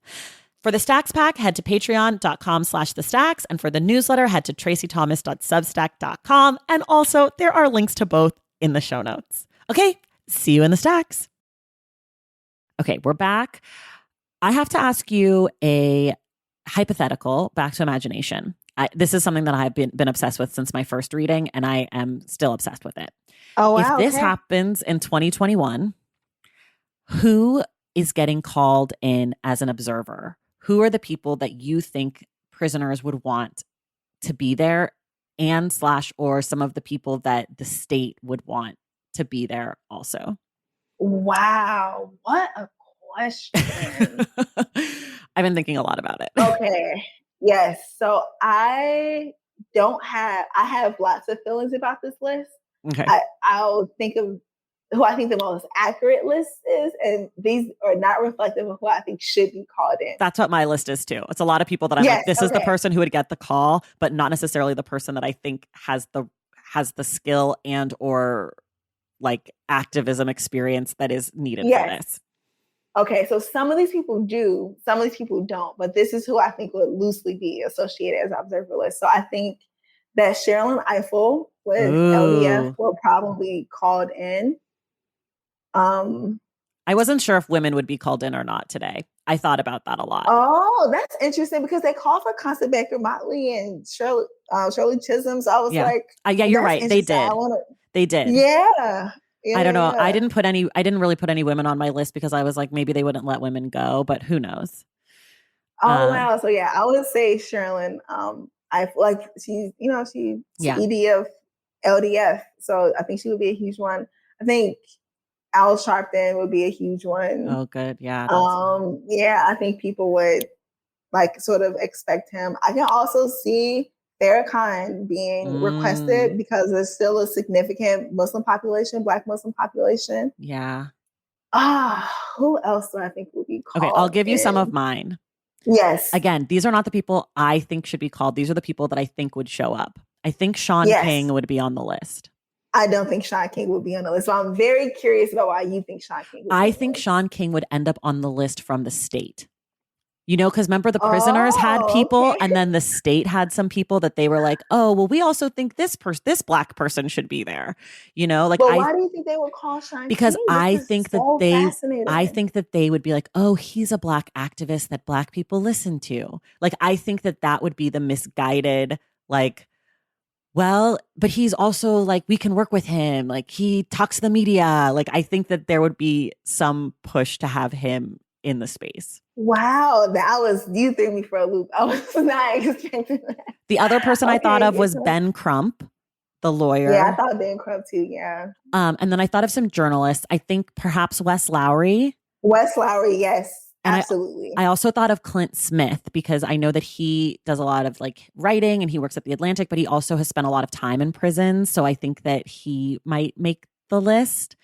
For the Stacks Pack, head to patreon.com/thestacks. And for the newsletter, head to tracythomas.substack.com. And also, there are links to both in the show notes. Okay, see you in the Stacks. Okay, we're back. I have to ask you a hypothetical, back to imagination. This is something that I've been obsessed with since my first reading, and I am still obsessed with it. Oh, wow. If this happens in 2021, who is getting called in as an observer? Who are the people that you think prisoners would want to be there, and or some of the people that the state would want to be there also? Wow. What a question. I've been thinking a lot about it. Okay. Yes. So I have lots of feelings about this list. Okay. I'll think of who I think the most accurate list is, and these are not reflective of who I think should be called in. That's what my list is too. It's a lot of people that I'm like, this is the person who would get the call, but not necessarily the person that I think has the skill and or like activism experience that is needed for this. Okay, so some of these people do, some of these people don't, but this is who I think would loosely be associated as observer list. So I think that Sherilyn Ifill with LDF will probably be called in. I wasn't sure if women would be called in or not today. I thought about that a lot. Oh, that's interesting because they called for Constance Baker Motley and Shirley Chisholm. So I was like, yeah, you're right. They did. They did. Yeah. I don't know. I didn't really put any women on my list because I was like, maybe they wouldn't let women go, but who knows? Oh, wow. So yeah, I would say Sherilyn. I feel like she's ED of LDF. So I think she would be a huge one. I think Al Sharpton would be a huge one. Oh, good. Yeah. I think people would like sort of expect him. I can also see Farrakhan being requested because there's still a significant Muslim population, Black Muslim population. Yeah. Who else do I think would be called? Okay, I'll give you some of mine. Yes. Again, these are not the people I think should be called. These are the people that I think would show up. I think Sean King would be on the list. I don't think Sean King would be on the list. So I'm very curious about why you think Sean King would be I think Sean King would end up on the list from the state. You know, because remember the prisoners had people and then the state had some people that they were like, oh, well, we also think this Black person should be there. You know, like, why do you think they would call Sean because King? I think that they would be like, oh, he's a Black activist that Black people listen to. Like, I think that would be the misguided, like, well, but he's also like, we can work with him. Like, he talks to the media. Like, I think that there would be some push to have him in the space. Wow, you threw me for a loop. I was not expecting that. The other person I thought of was Ben Crump, the lawyer. Yeah, I thought Bancroft too. Yeah. And then I thought of some journalists. I think perhaps Wes Lowry. Wes Lowry, yes, And absolutely. I also thought of Clint Smith because I know that he does a lot of like writing and he works at the Atlantic, but he also has spent a lot of time in prison. So I think that he might make the list.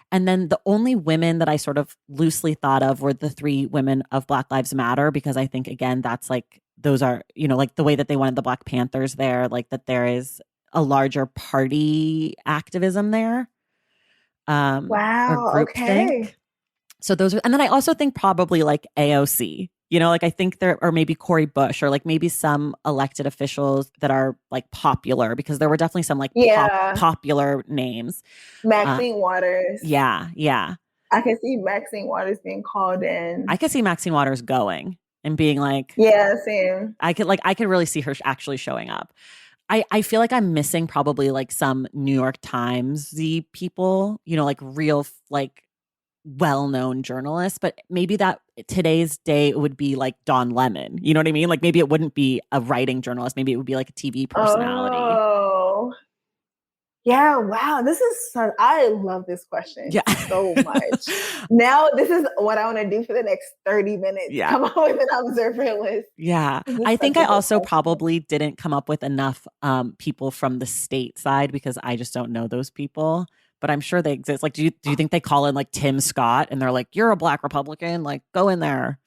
And then the only women that I sort of loosely thought of were the 3 women of Black Lives Matter, because I think, again, that's like, those are, like the way that they wanted the Black Panthers there, like that there is a larger party activism there. Or Wow. groupthink. Okay. So those are, and then I also think probably like AOC, like I think there, or maybe Cori Bush, or like maybe some elected officials that are like popular, because there were definitely some like popular names. Maxine Waters. Yeah. Yeah. I can see Maxine Waters being called in. I could see Maxine Waters going and being like, yeah, same. I could really see her actually showing up. I feel like I'm missing probably like some New York Times-y people, like real, like well-known journalists, but maybe that today's day it would be like Don Lemon. You know what I mean? Like maybe it wouldn't be a writing journalist. Maybe it would be like a TV personality. Oh, yeah. Wow. I love this question so much. Now this is what I want to do for the next 30 minutes. Yeah. Come up with an observer list. Yeah. I think I also probably didn't come up with enough people from the state side, because I just don't know those people. But I'm sure they exist. Like, do you think they call in like Tim Scott and they're like, you're a Black Republican, like go in there?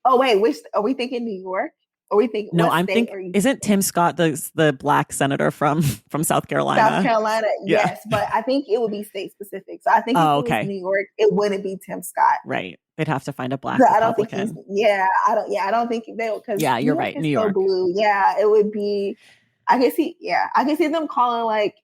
Oh wait, are we thinking New York? Or we think no? I'm thinking, isn't Tim Scott the Black senator from South Carolina? South Carolina, yes, but I think it would be state specific. So I think if it was New York, it wouldn't be Tim Scott. Right? They'd have to find a Black Republican. I don't think I don't think they would, because you're right. New York, so blue. Yeah, it would be. I can see them calling like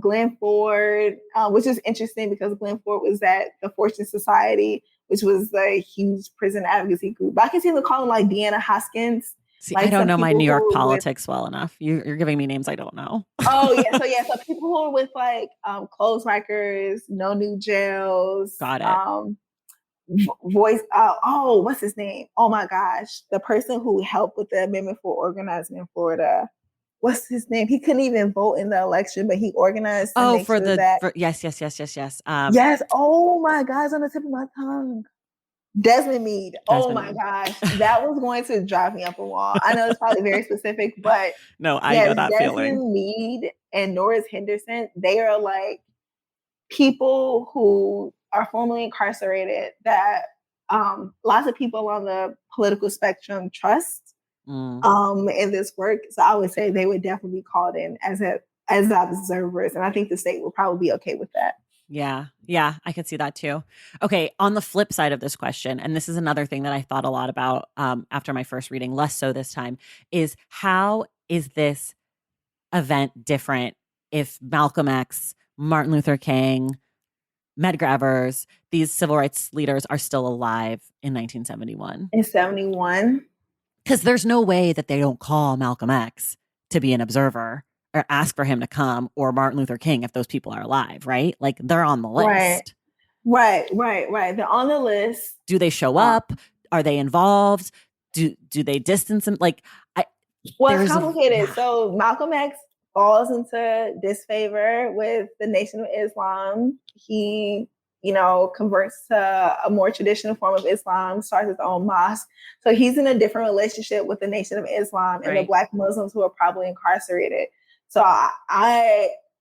Glenn Ford, which is interesting because Glenn Ford was at the Fortune Society, which was a huge prison advocacy group. But I can see them calling like Deanna Hoskins. See, like I don't know my New York politics well enough. You're giving me names I don't know. Oh yeah, so people who are with like clothes makers, no new jails. Got it. Voice. What's his name? Oh my gosh, the person who helped with the amendment for organizing in Florida. What's his name? He couldn't even vote in the election, but he organized. Yes. Yes. Oh my God, it's on the tip of my tongue. Desmond Meade. Oh my gosh, that was going to drive me up a wall. I know it's probably very specific, but no, I know that feeling. Desmond Meade and Norris Henderson, they are like people who are formerly incarcerated that lots of people on the political spectrum trust. In this work. So I would say they would definitely be called in as observers. And I think the state will probably be okay with that. Yeah. Yeah. I could see that too. Okay. On the flip side of this question, and this is another thing that I thought a lot about after my first reading, less so this time, is how is this event different if Malcolm X, Martin Luther King, Medgar Evers, these civil rights leaders are still alive in 1971? In 71? Because there's no way that they don't call Malcolm X to be an observer or ask for him to come, or Martin Luther King if those people are alive, right? Like they're on the list. Right. They're on the list. Do they show up? Are they involved? Do they distance them? Like, it's complicated. So Malcolm X falls into disfavor with the Nation of Islam. He converts to a more traditional form of Islam, starts his own mosque. So he's in a different relationship with the Nation of Islam and the Black Muslims who are probably incarcerated. So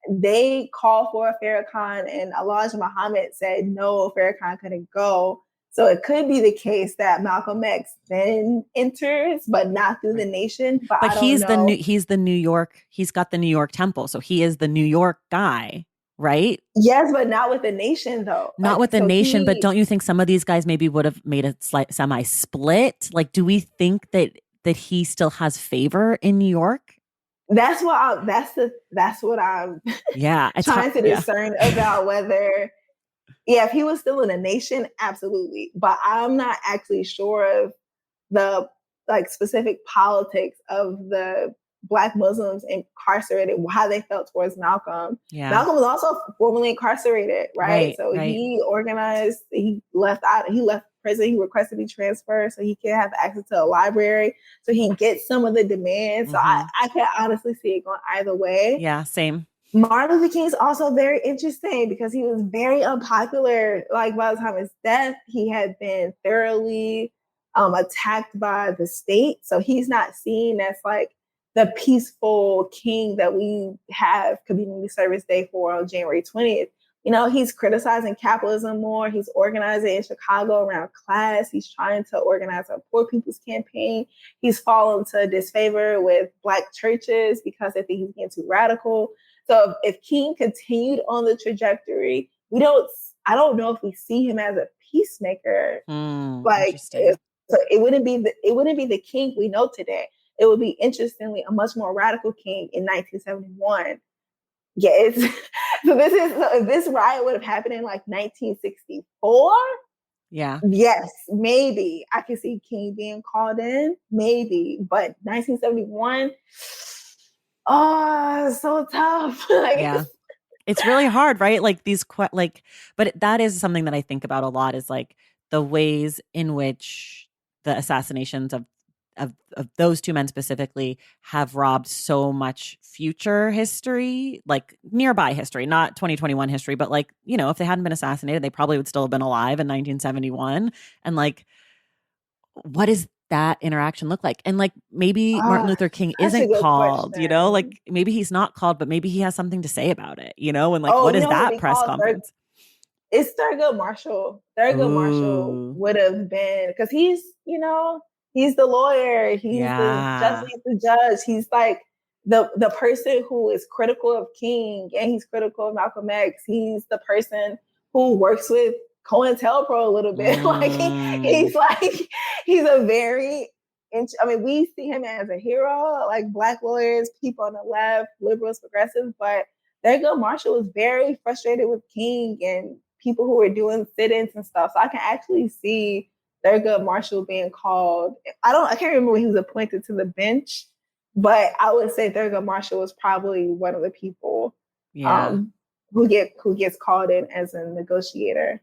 they called for a Farrakhan, and Elijah Muhammad said no, Farrakhan couldn't go. So it could be the case that Malcolm X then enters, but not through the Nation. But he's the New York. He's got the New York Temple, so he is the New York guy. Right? Yes, but not with the Nation, though. Not with the Nation, but don't you think some of these guys maybe would have made a slight semi-split? Like, do we think that he still has favor in New York? That's what I'm trying to discern about whether, if he was still in the Nation, absolutely. But I'm not actually sure of the specific politics of the Black Muslims incarcerated, how they felt towards Malcolm. Yeah. Malcolm was also formerly incarcerated, right? So he organized, he left prison, he requested to be transferred so he can have access to a library, so he can get some of the demands. So I can honestly see it going either way. Yeah, same. Martin Luther King is also very interesting because he was very unpopular. Like by the time of his death, he had been thoroughly attacked by the state. So he's not seen as like the peaceful king that we have Community Service Day for on January 20th. You know, he's criticizing capitalism more. He's organizing in Chicago around class. He's trying to organize a poor people's campaign. He's fallen to disfavor with Black churches because they think he's getting too radical. So if King continued on the trajectory, I don't know if we see him as a peacemaker. Like, so it wouldn't be the King we know today. It would be, interestingly, a much more radical king in 1971. Yes. So if this riot would have happened in like 1964. Yeah. Yes, maybe I could see King being called in, maybe, but 1971. Oh, so tough. Yeah. It's really hard, right? Like but that is something that I think about a lot, is like the ways in which the assassinations of those two men specifically have robbed so much future history, like nearby history, not 2021 history, but like, you know, if they hadn't been assassinated, they probably would still have been alive in 1971. And like, what does that interaction look like? And like, maybe Martin Luther King isn't called, question. You know, like maybe he's not called, but maybe he has something to say about it, you know? And like, what is that press conference? It's Thurgood Marshall. Thurgood Marshall would have been, because he's, you know, he's the lawyer. He's the judge. He's the judge. He's like the person who is critical of King, and he's critical of Malcolm X. He's the person who works with COINTELPRO a little bit. Like he's a very, I mean, we see him as a hero, like Black lawyers, people on the left, liberals, progressives, but Thurgood Marshall was very frustrated with King and people who were doing sit-ins and stuff. So I can actually see Thurgood Marshall being called. I can't remember when he was appointed to the bench, but I would say Thurgood Marshall was probably one of the people who gets called in as a negotiator.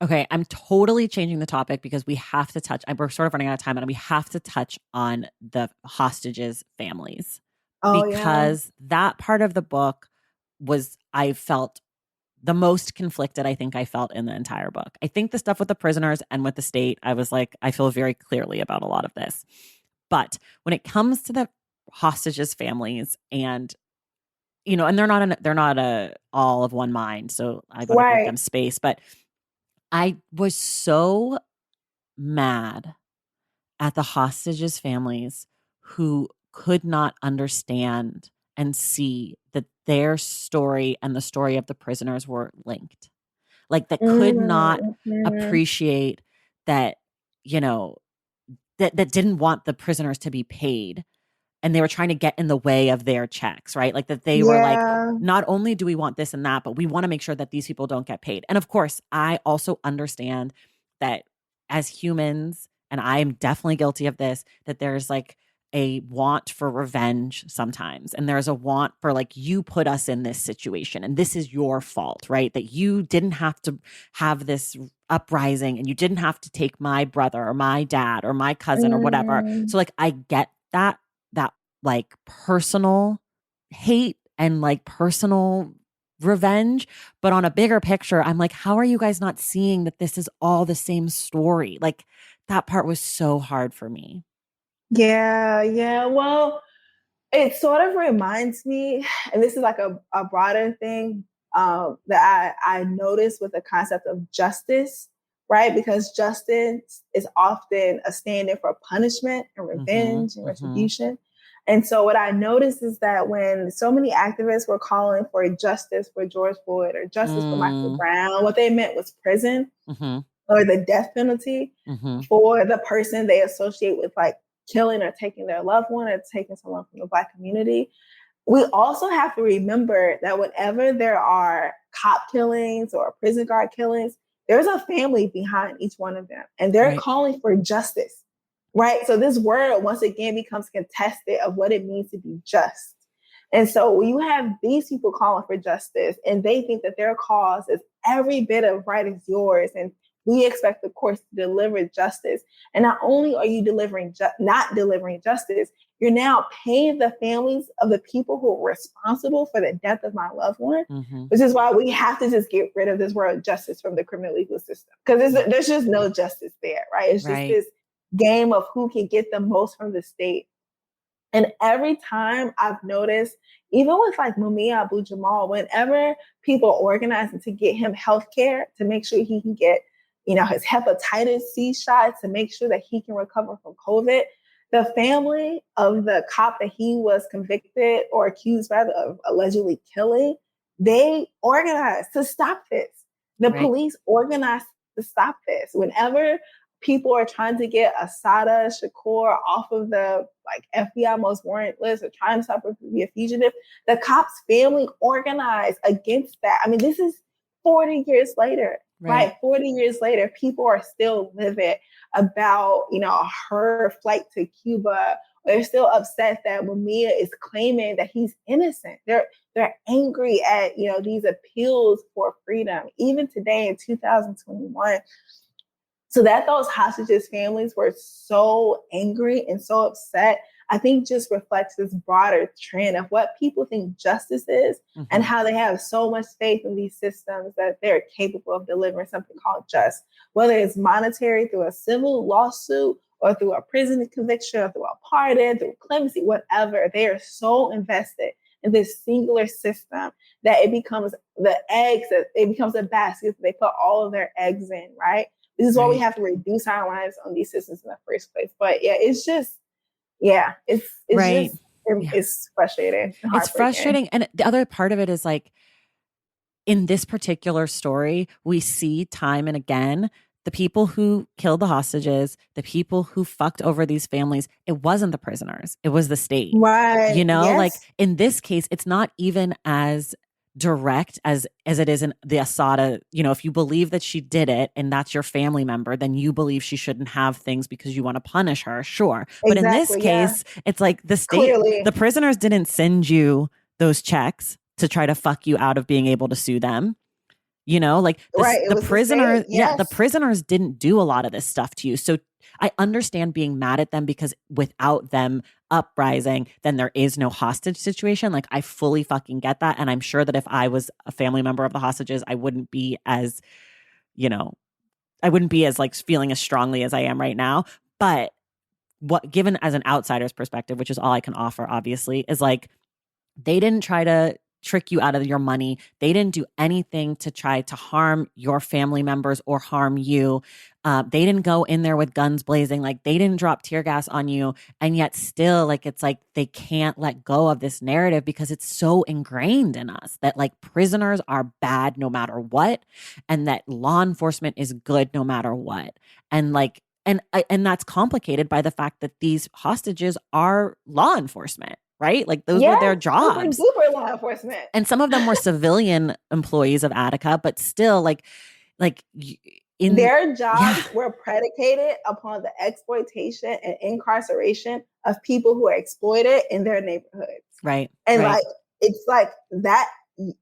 Okay, I'm totally changing the topic because we have to touch, we're sort of running out of time, and we have to touch on the hostages' families. Because that part of the book I felt the most conflicted I think I felt in the entire book. I think the stuff with the prisoners and with the state, I was like, I feel very clearly about a lot of this. But when it comes to the hostages' families, and you know, and they're not all of one mind, so I gotta give them space. But I was so mad at the hostages' families who could not understand and see that their story and the story of the prisoners were linked. Like, that could not appreciate that, you know, that didn't want the prisoners to be paid. And they were trying to get in the way of their checks, right? Like that they were like, not only do we want this and that, but we want to make sure that these people don't get paid. And of course, I also understand that as humans, and I am definitely guilty of this, that there's like a want for revenge sometimes. And there's a want for like, you put us in this situation and this is your fault, right? That you didn't have to have this uprising and you didn't have to take my brother or my dad or my cousin or whatever. So like, I get that like personal hate and like personal revenge. But on a bigger picture, I'm like, how are you guys not seeing that this is all the same story? Like, that part was so hard for me. Yeah. Well, it sort of reminds me, and this is like a broader thing that I noticed with the concept of justice, right? Because justice is often a stand-in for punishment and revenge and retribution. And so what I noticed is that when so many activists were calling for justice for George Floyd or justice for Michael Brown, what they meant was prison or the death penalty for the person they associate with like killing or taking their loved one or taking someone from the Black community. We also have to remember that whenever there are cop killings or prison guard killings, there's a family behind each one of them, and they're calling for justice. Right. So this word once again becomes contested of what it means to be just. And so when you have these people calling for justice and they think that their cause is every bit of right as yours, and we expect the courts to deliver justice. And not only are you not delivering justice, you're now paying the families of the people who are responsible for the death of my loved one, which is why we have to just get rid of this word justice from the criminal legal system. Because there's just no justice there, right? It's just this game of who can get the most from the state. And every time I've noticed, even with like Mumia Abu-Jamal, whenever people are organizing to get him healthcare, to make sure he can get, his hepatitis C shots, to make sure that he can recover from COVID, the family of the cop that he was convicted or accused rather of allegedly killing, they organized to stop this. The police organized to stop this. Whenever people are trying to get Assata Shakur off of the FBI most warrant list or trying to stop her to be a fugitive, the cops' family organized against that. I mean, this is 40 years later, right? 40 years later, people are still livid about, her flight to Cuba. They're still upset that Mumia is claiming that he's innocent. They're angry at, these appeals for freedom, even today in 2021. So that those hostages' families were so angry and so upset, I think just reflects this broader trend of what people think justice is and how they have so much faith in these systems that they're capable of delivering something called just, whether it's monetary through a civil lawsuit or through a prison conviction or through a pardon, through clemency, whatever. They are so invested in this singular system that it becomes it becomes a basket that they put all of their eggs in, right? This is why we have to reduce our reliance on these systems in the first place. But it's just, it's frustrating. It's frustrating. And the other part of it is like, in this particular story, we see time and again, the people who killed the hostages, the people who fucked over these families, it wasn't the prisoners. It was the state. Right. Like in this case, it's not even as direct as it is in the Assata. If you believe that she did it and that's your family member, then you believe she shouldn't have things because you want to punish her. Sure. But in this case, it's like the state, the prisoners didn't send you those checks to try to fuck you out of being able to sue them. The prisoners, the prisoners didn't do a lot of this stuff to you. So I understand being mad at them because without them uprising, then there is no hostage situation. Like, I fully fucking get that. And I'm sure that if I was a family member of the hostages, I wouldn't be as, like feeling as strongly as I am right now. But given as an outsider's perspective, which is all I can offer, obviously, is like, they didn't try to trick you out of your money. They didn't do anything to try to harm your family members or harm you. They didn't go in there with guns blazing. Like, they didn't drop tear gas on you. And yet still, like, it's like they can't let go of this narrative because it's so ingrained in us that like prisoners are bad no matter what. And that law enforcement is good no matter what. And like, and that's complicated by the fact that these hostages are law enforcement. Right? Like those were their jobs. Super law enforcement. And some of them were civilian employees of Attica, but still like their jobs were predicated upon the exploitation and incarceration of people who are exploited in their neighborhoods. Right. And it's like that.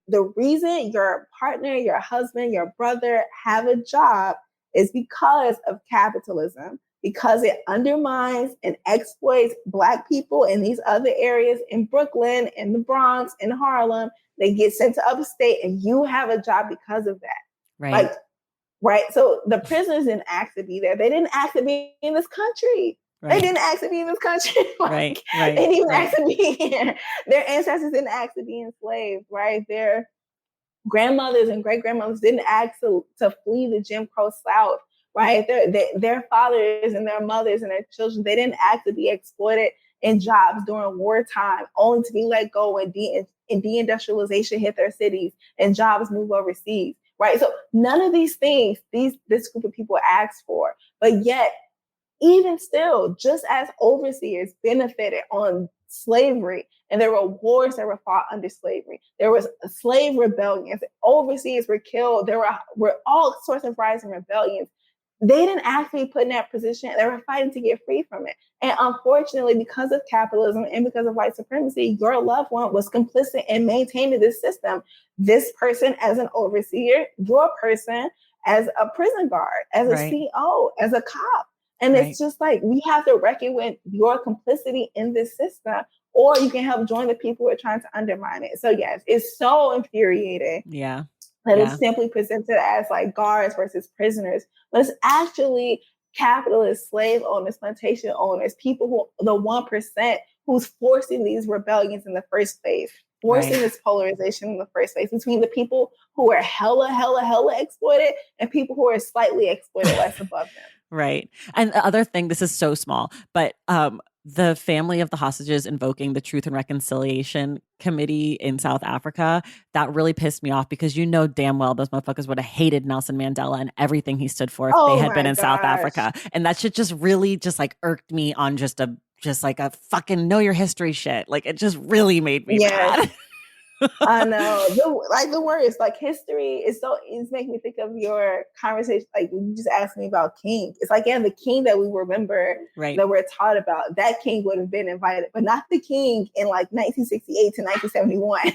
The reason your partner, your husband, your brother have a job is because of capitalism. Because it undermines and exploits Black people in these other areas in Brooklyn, in the Bronx, in Harlem. They get sent to upstate and you have a job because of that. Right. Right. So the prisoners didn't ask to be there. They didn't ask to be in this country. Right. They didn't ask to be in this country. Right. They didn't even ask to be here. Their ancestors didn't ask to be enslaved, right? Their grandmothers and great-grandmothers didn't ask to flee the Jim Crow South. Right, their fathers and their mothers and their children, they didn't ask to be exploited in jobs during wartime, only to be let go when deindustrialization hit their cities and jobs move overseas. Right, so none of these things this group of people asked for, but yet, even still, just as overseers benefited on slavery, and there were wars that were fought under slavery. There was slave rebellions. Overseers were killed. There were all sorts of rising rebellions. They didn't actually put in that position. They were fighting to get free from it. And unfortunately, because of capitalism and because of white supremacy, your loved one was complicit in maintaining this system. This person as an overseer, your person as a prison guard, as a CO, as a cop. And Right. it's just like, we have to reckon with your complicity in this system, or you can help join the people who are trying to undermine it. So yes, it's so infuriating Yeah. that Yeah. it's simply presented as like guards versus prisoners, but it's actually capitalist slave owners, plantation owners, people who, the 1% who's forcing these rebellions in the first place, forcing this polarization in the first place between the people who are hella exploited and people who are slightly exploited less above them. Right. And the other thing, this is so small, but the family of the hostages invoking the Truth and Reconciliation Committee in South Africa, that really pissed me off, because you know damn well those motherfuckers would have hated Nelson Mandela and everything he stood for if they had been in South Africa. And that shit just really just like irked me on just like a fucking know your history shit. Like, it just really made me mad. I know, the worst. Like, history is it's making me think of your conversation. Like, when you just asked me about king, it's like, yeah, the king that we remember, that we're taught about, that king would have been invited, but not the king in like 1968 to 1971.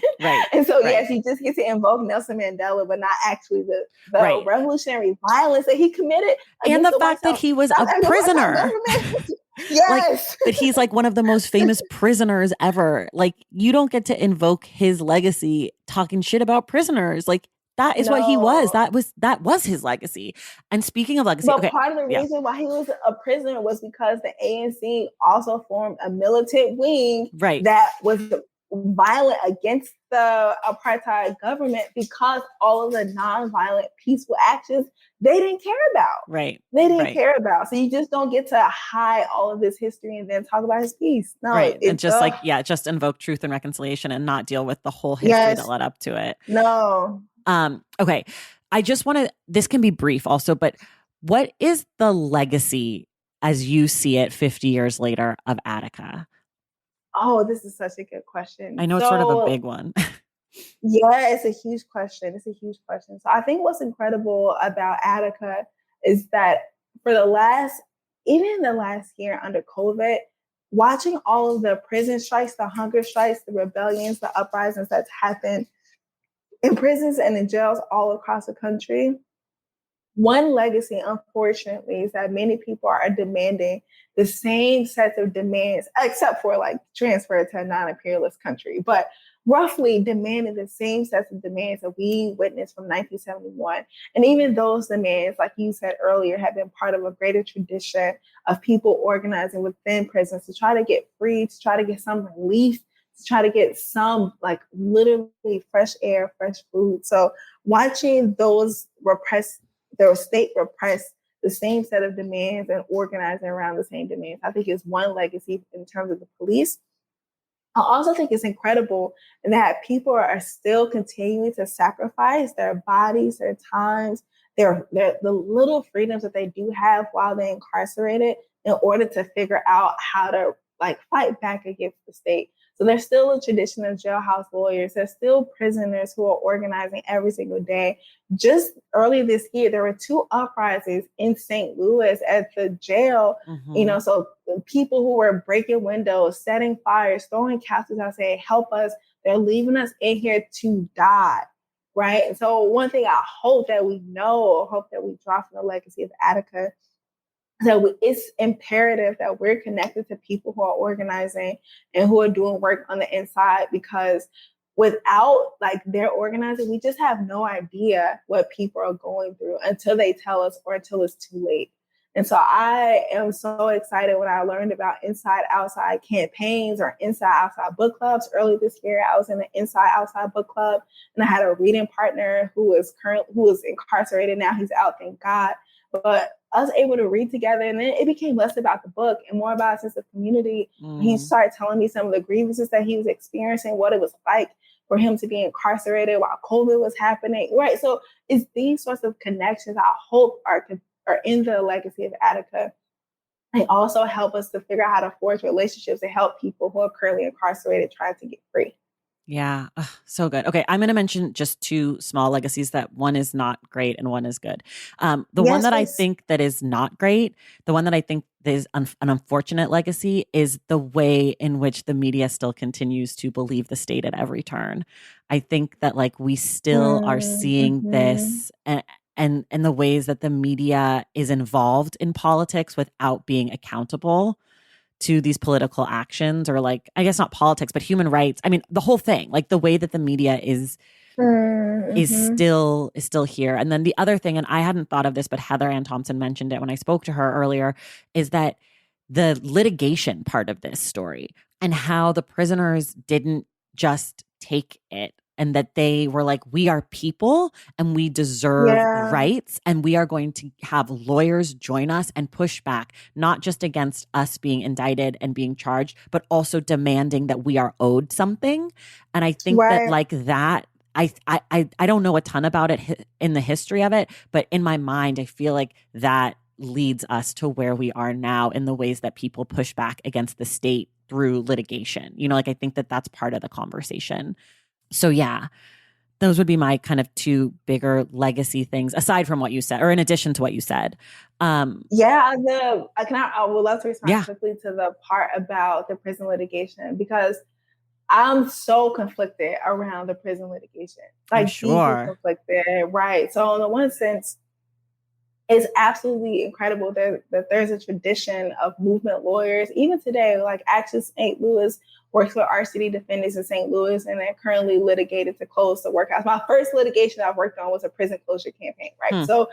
And so yes, you just get to invoke Nelson Mandela, but not actually the revolutionary violence that he committed, and the fact that he was a prisoner. Yes. That he's like one of the most famous prisoners ever. Like, you don't get to invoke his legacy talking shit about prisoners. Like, that is what he was. That was his legacy. And speaking of legacy, but part of the reason why he was a prisoner was because the ANC also formed a militant wing that was violent against the apartheid government, because all of the nonviolent peaceful actions they didn't care about. They didn't care about. So you just don't get to hide all of this history and then talk about his peace. No, and just just invoke truth and reconciliation and not deal with the whole history that led up to it. No. Okay. I just want to, this can be brief also, but what is the legacy as you see it 50 years later of Attica? Oh, this is such a good question. I know it's sort of a big one. Yeah, it's a huge question. So I think what's incredible about Attica is that for even the last year under COVID, watching all of the prison strikes, the hunger strikes, the rebellions, the uprisings that's happened in prisons and in jails all across the country, one legacy, unfortunately, is that many people are demanding the same sets of demands, except for like transfer to a non-imperialist country, but roughly demanding the same sets of demands that we witnessed from 1971. And even those demands, like you said earlier, have been part of a greater tradition of people organizing within prisons to try to get free, to try to get some relief, to try to get some like literally fresh air, fresh food. So watching those state repress the same set of demands and organizing around the same demands, I think is one legacy in terms of the police. I also think it's incredible that people are still continuing to sacrifice their bodies, their times, the little freedoms that they do have while they're incarcerated in order to figure out how to like fight back against the state. So there's still a tradition of jailhouse lawyers. There's still prisoners who are organizing every single day. Just early this year, there were 2 uprisings in St. Louis at the jail. So people who were breaking windows, setting fires, throwing couches out, saying, help us. They're leaving us in here to die. Right. And so one thing I hope that we draw from the legacy of Attica, so it's imperative that we're connected to people who are organizing and who are doing work on the inside, because without like their organizing, we just have no idea what people are going through until they tell us or until it's too late. And so I am so excited when I learned about inside outside campaigns or inside outside book clubs. Early this year, I was in an inside outside book club, and I had a reading partner who was incarcerated. Now he's out, thank God. But I was able to read together, and then it became less about the book and more about a sense of community. He started telling me some of the grievances that he was experiencing, what it was like for him to be incarcerated while COVID was happening. Right. So it's these sorts of connections I hope are in the legacy of Attica. They also help us to figure out how to forge relationships and help people who are currently incarcerated trying to get free. Yeah. Ugh, so good. Okay. I'm going to mention just 2 small legacies, that one is not great and one is good. One that I think that is not great, the one that I think is an unfortunate legacy, is the way in which the media still continues to believe the state at every turn. I think that like we still are seeing this, and and the ways that the media is involved in politics without being accountable to these political actions, or like, I guess not politics, but human rights. I mean, the whole thing, like the way that the media is still here. And then the other thing, and I hadn't thought of this, but Heather Ann Thompson mentioned it when I spoke to her earlier, is that the litigation part of this story and how the prisoners didn't just take it, and that they were like, we are people and we deserve rights, and we are going to have lawyers join us and push back, not just against us being indicted and being charged, but also demanding that we are owed something. And I think that like that, I don't know a ton about it in the history of it, but in my mind, I feel like that leads us to where we are now in the ways that people push back against the state through litigation. You know, like I think that that's part of the conversation. So yeah, those would be my kind of two bigger legacy things, aside from what you said, or in addition to what you said. I would love to respond quickly to the part about the prison litigation, because I'm so conflicted around the prison litigation. Like, deeply conflicted, right? So in the one sense, it's absolutely incredible that there's a tradition of movement lawyers, even today. Like, Access St. Louis works with our city defendants in St. Louis, and they're currently litigated to close the workhouse. My first litigation I've worked on was a prison closure campaign, right? So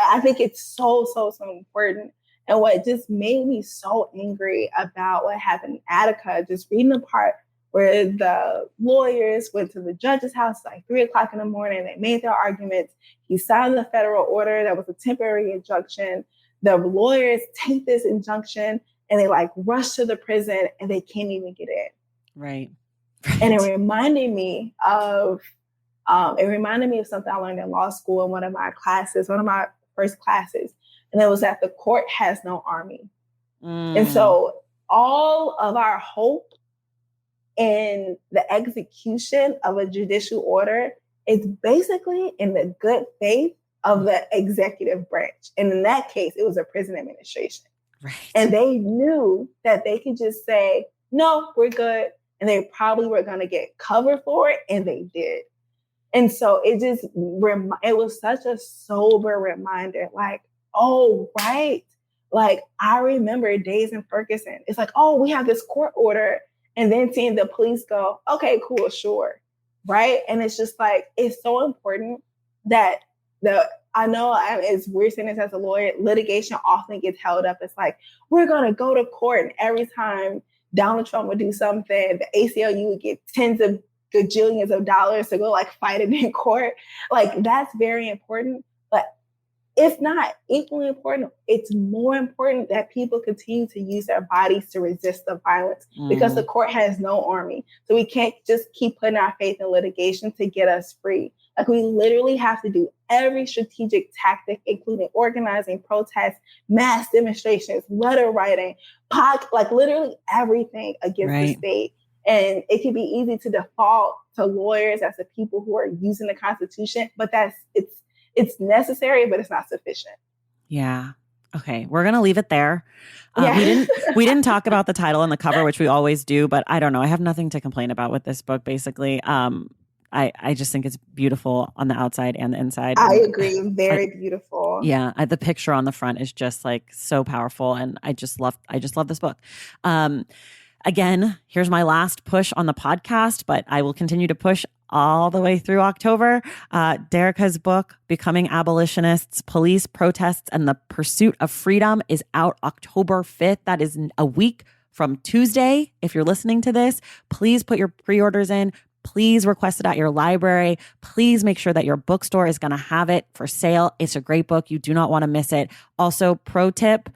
I think it's so important. And what just made me so angry about what happened in Attica, just reading the part where the lawyers went to the judge's house like 3:00 in the morning. They made their arguments. He signed the federal order that was a temporary injunction. The lawyers take this injunction and they like rush to the prison and they can't even get in. Right. And it reminded me of something I learned in law school in one of my first classes. And it was that the court has no army. And so all of our hope in the execution of a judicial order is basically in the good faith of the executive branch. And in that case, it was a prison administration. Right. And they knew that they could just say, no, we're good. And they probably were going to get covered for it. And they did. And so it was such a sober reminder, like, oh, right. Like, I remember days in Ferguson. It's like, oh, we have this court order. And then seeing the police go, okay, cool, sure. Right. And it's just like, it's so important that I know it's weird saying this as a lawyer, litigation often gets held up. It's like, we're going to go to court. And every time Donald Trump would do something, the ACLU would get tens of gajillions of dollars to go like fight it in court. Like, that's very important. But if not equally important, it's more important that people continue to use their bodies to resist the violence, because the court has no army. So we can't just keep putting our faith in litigation to get us free. Like, we literally have to do every strategic tactic, including organizing protests, mass demonstrations, letter writing, like literally everything against the state. And it can be easy to default to lawyers as the people who are using the Constitution, but it's necessary, but it's not sufficient. Yeah. Okay. We're going to leave it there. We didn't talk about the title and the cover, which we always do, but I don't know. I have nothing to complain about with this book, basically. I just think it's beautiful on the outside and the inside. I agree. Very beautiful. Yeah. The picture on the front is just like so powerful. And I just love this book. Again, here's my last push on the podcast, but I will continue to push all the way through October. Derecka's book, Becoming Abolitionists, Police, Protests, and the Pursuit of Freedom, is out October 5th. That is a week from Tuesday. If you're listening to this, please put your pre-orders in. Please request it at your library. Please make sure that your bookstore is going to have it for sale. It's a great book. You do not want to miss it. Also, pro tip,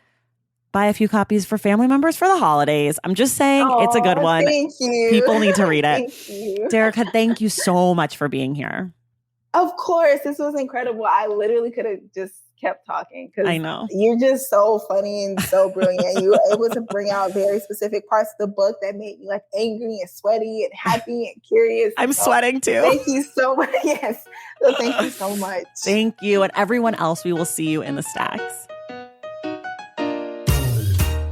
buy a few copies for family members for the holidays. I'm just saying, it's a good one. Thank you. People need to read it. Thank you. Derecka, thank you so much for being here. Of course. This was incredible. I literally could have just kept talking, because I know you're just so funny and so brilliant. You were able to bring out very specific parts of the book that made me like angry and sweaty and happy and curious. I'm sweating too. Thank you so much. Yes. So thank you so much. Thank you. And everyone else, we will see you in the stacks.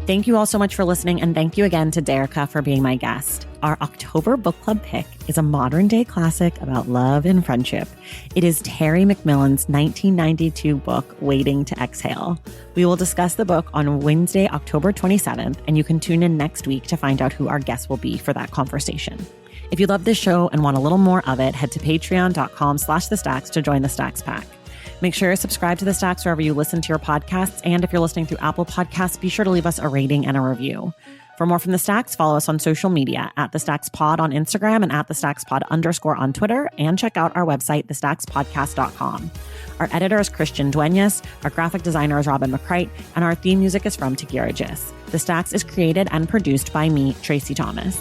Thank you all so much for listening, and thank you again to Derecka for being my guest. Our October book club pick is a modern day classic about love and friendship. It is Terry McMillan's 1992 book, Waiting to Exhale. We will discuss the book on Wednesday, October 27th, and you can tune in next week to find out who our guest will be for that conversation. If you love this show and want a little more of it, head to patreon.com/thestacks to join the Stacks Pack. Make sure you subscribe to The Stacks wherever you listen to your podcasts. And if you're listening through Apple Podcasts, be sure to leave us a rating and a review. For more from The Stacks, follow us on social media at The Stacks Pod on Instagram and at The Stacks Pod _ on Twitter. And check out our website, thestackspodcast.com. Our editor is Christian Duenas. Our graphic designer is Robin McCrite. And our theme music is from Tagira Gis. The Stacks is created and produced by me, Tracy Thomas.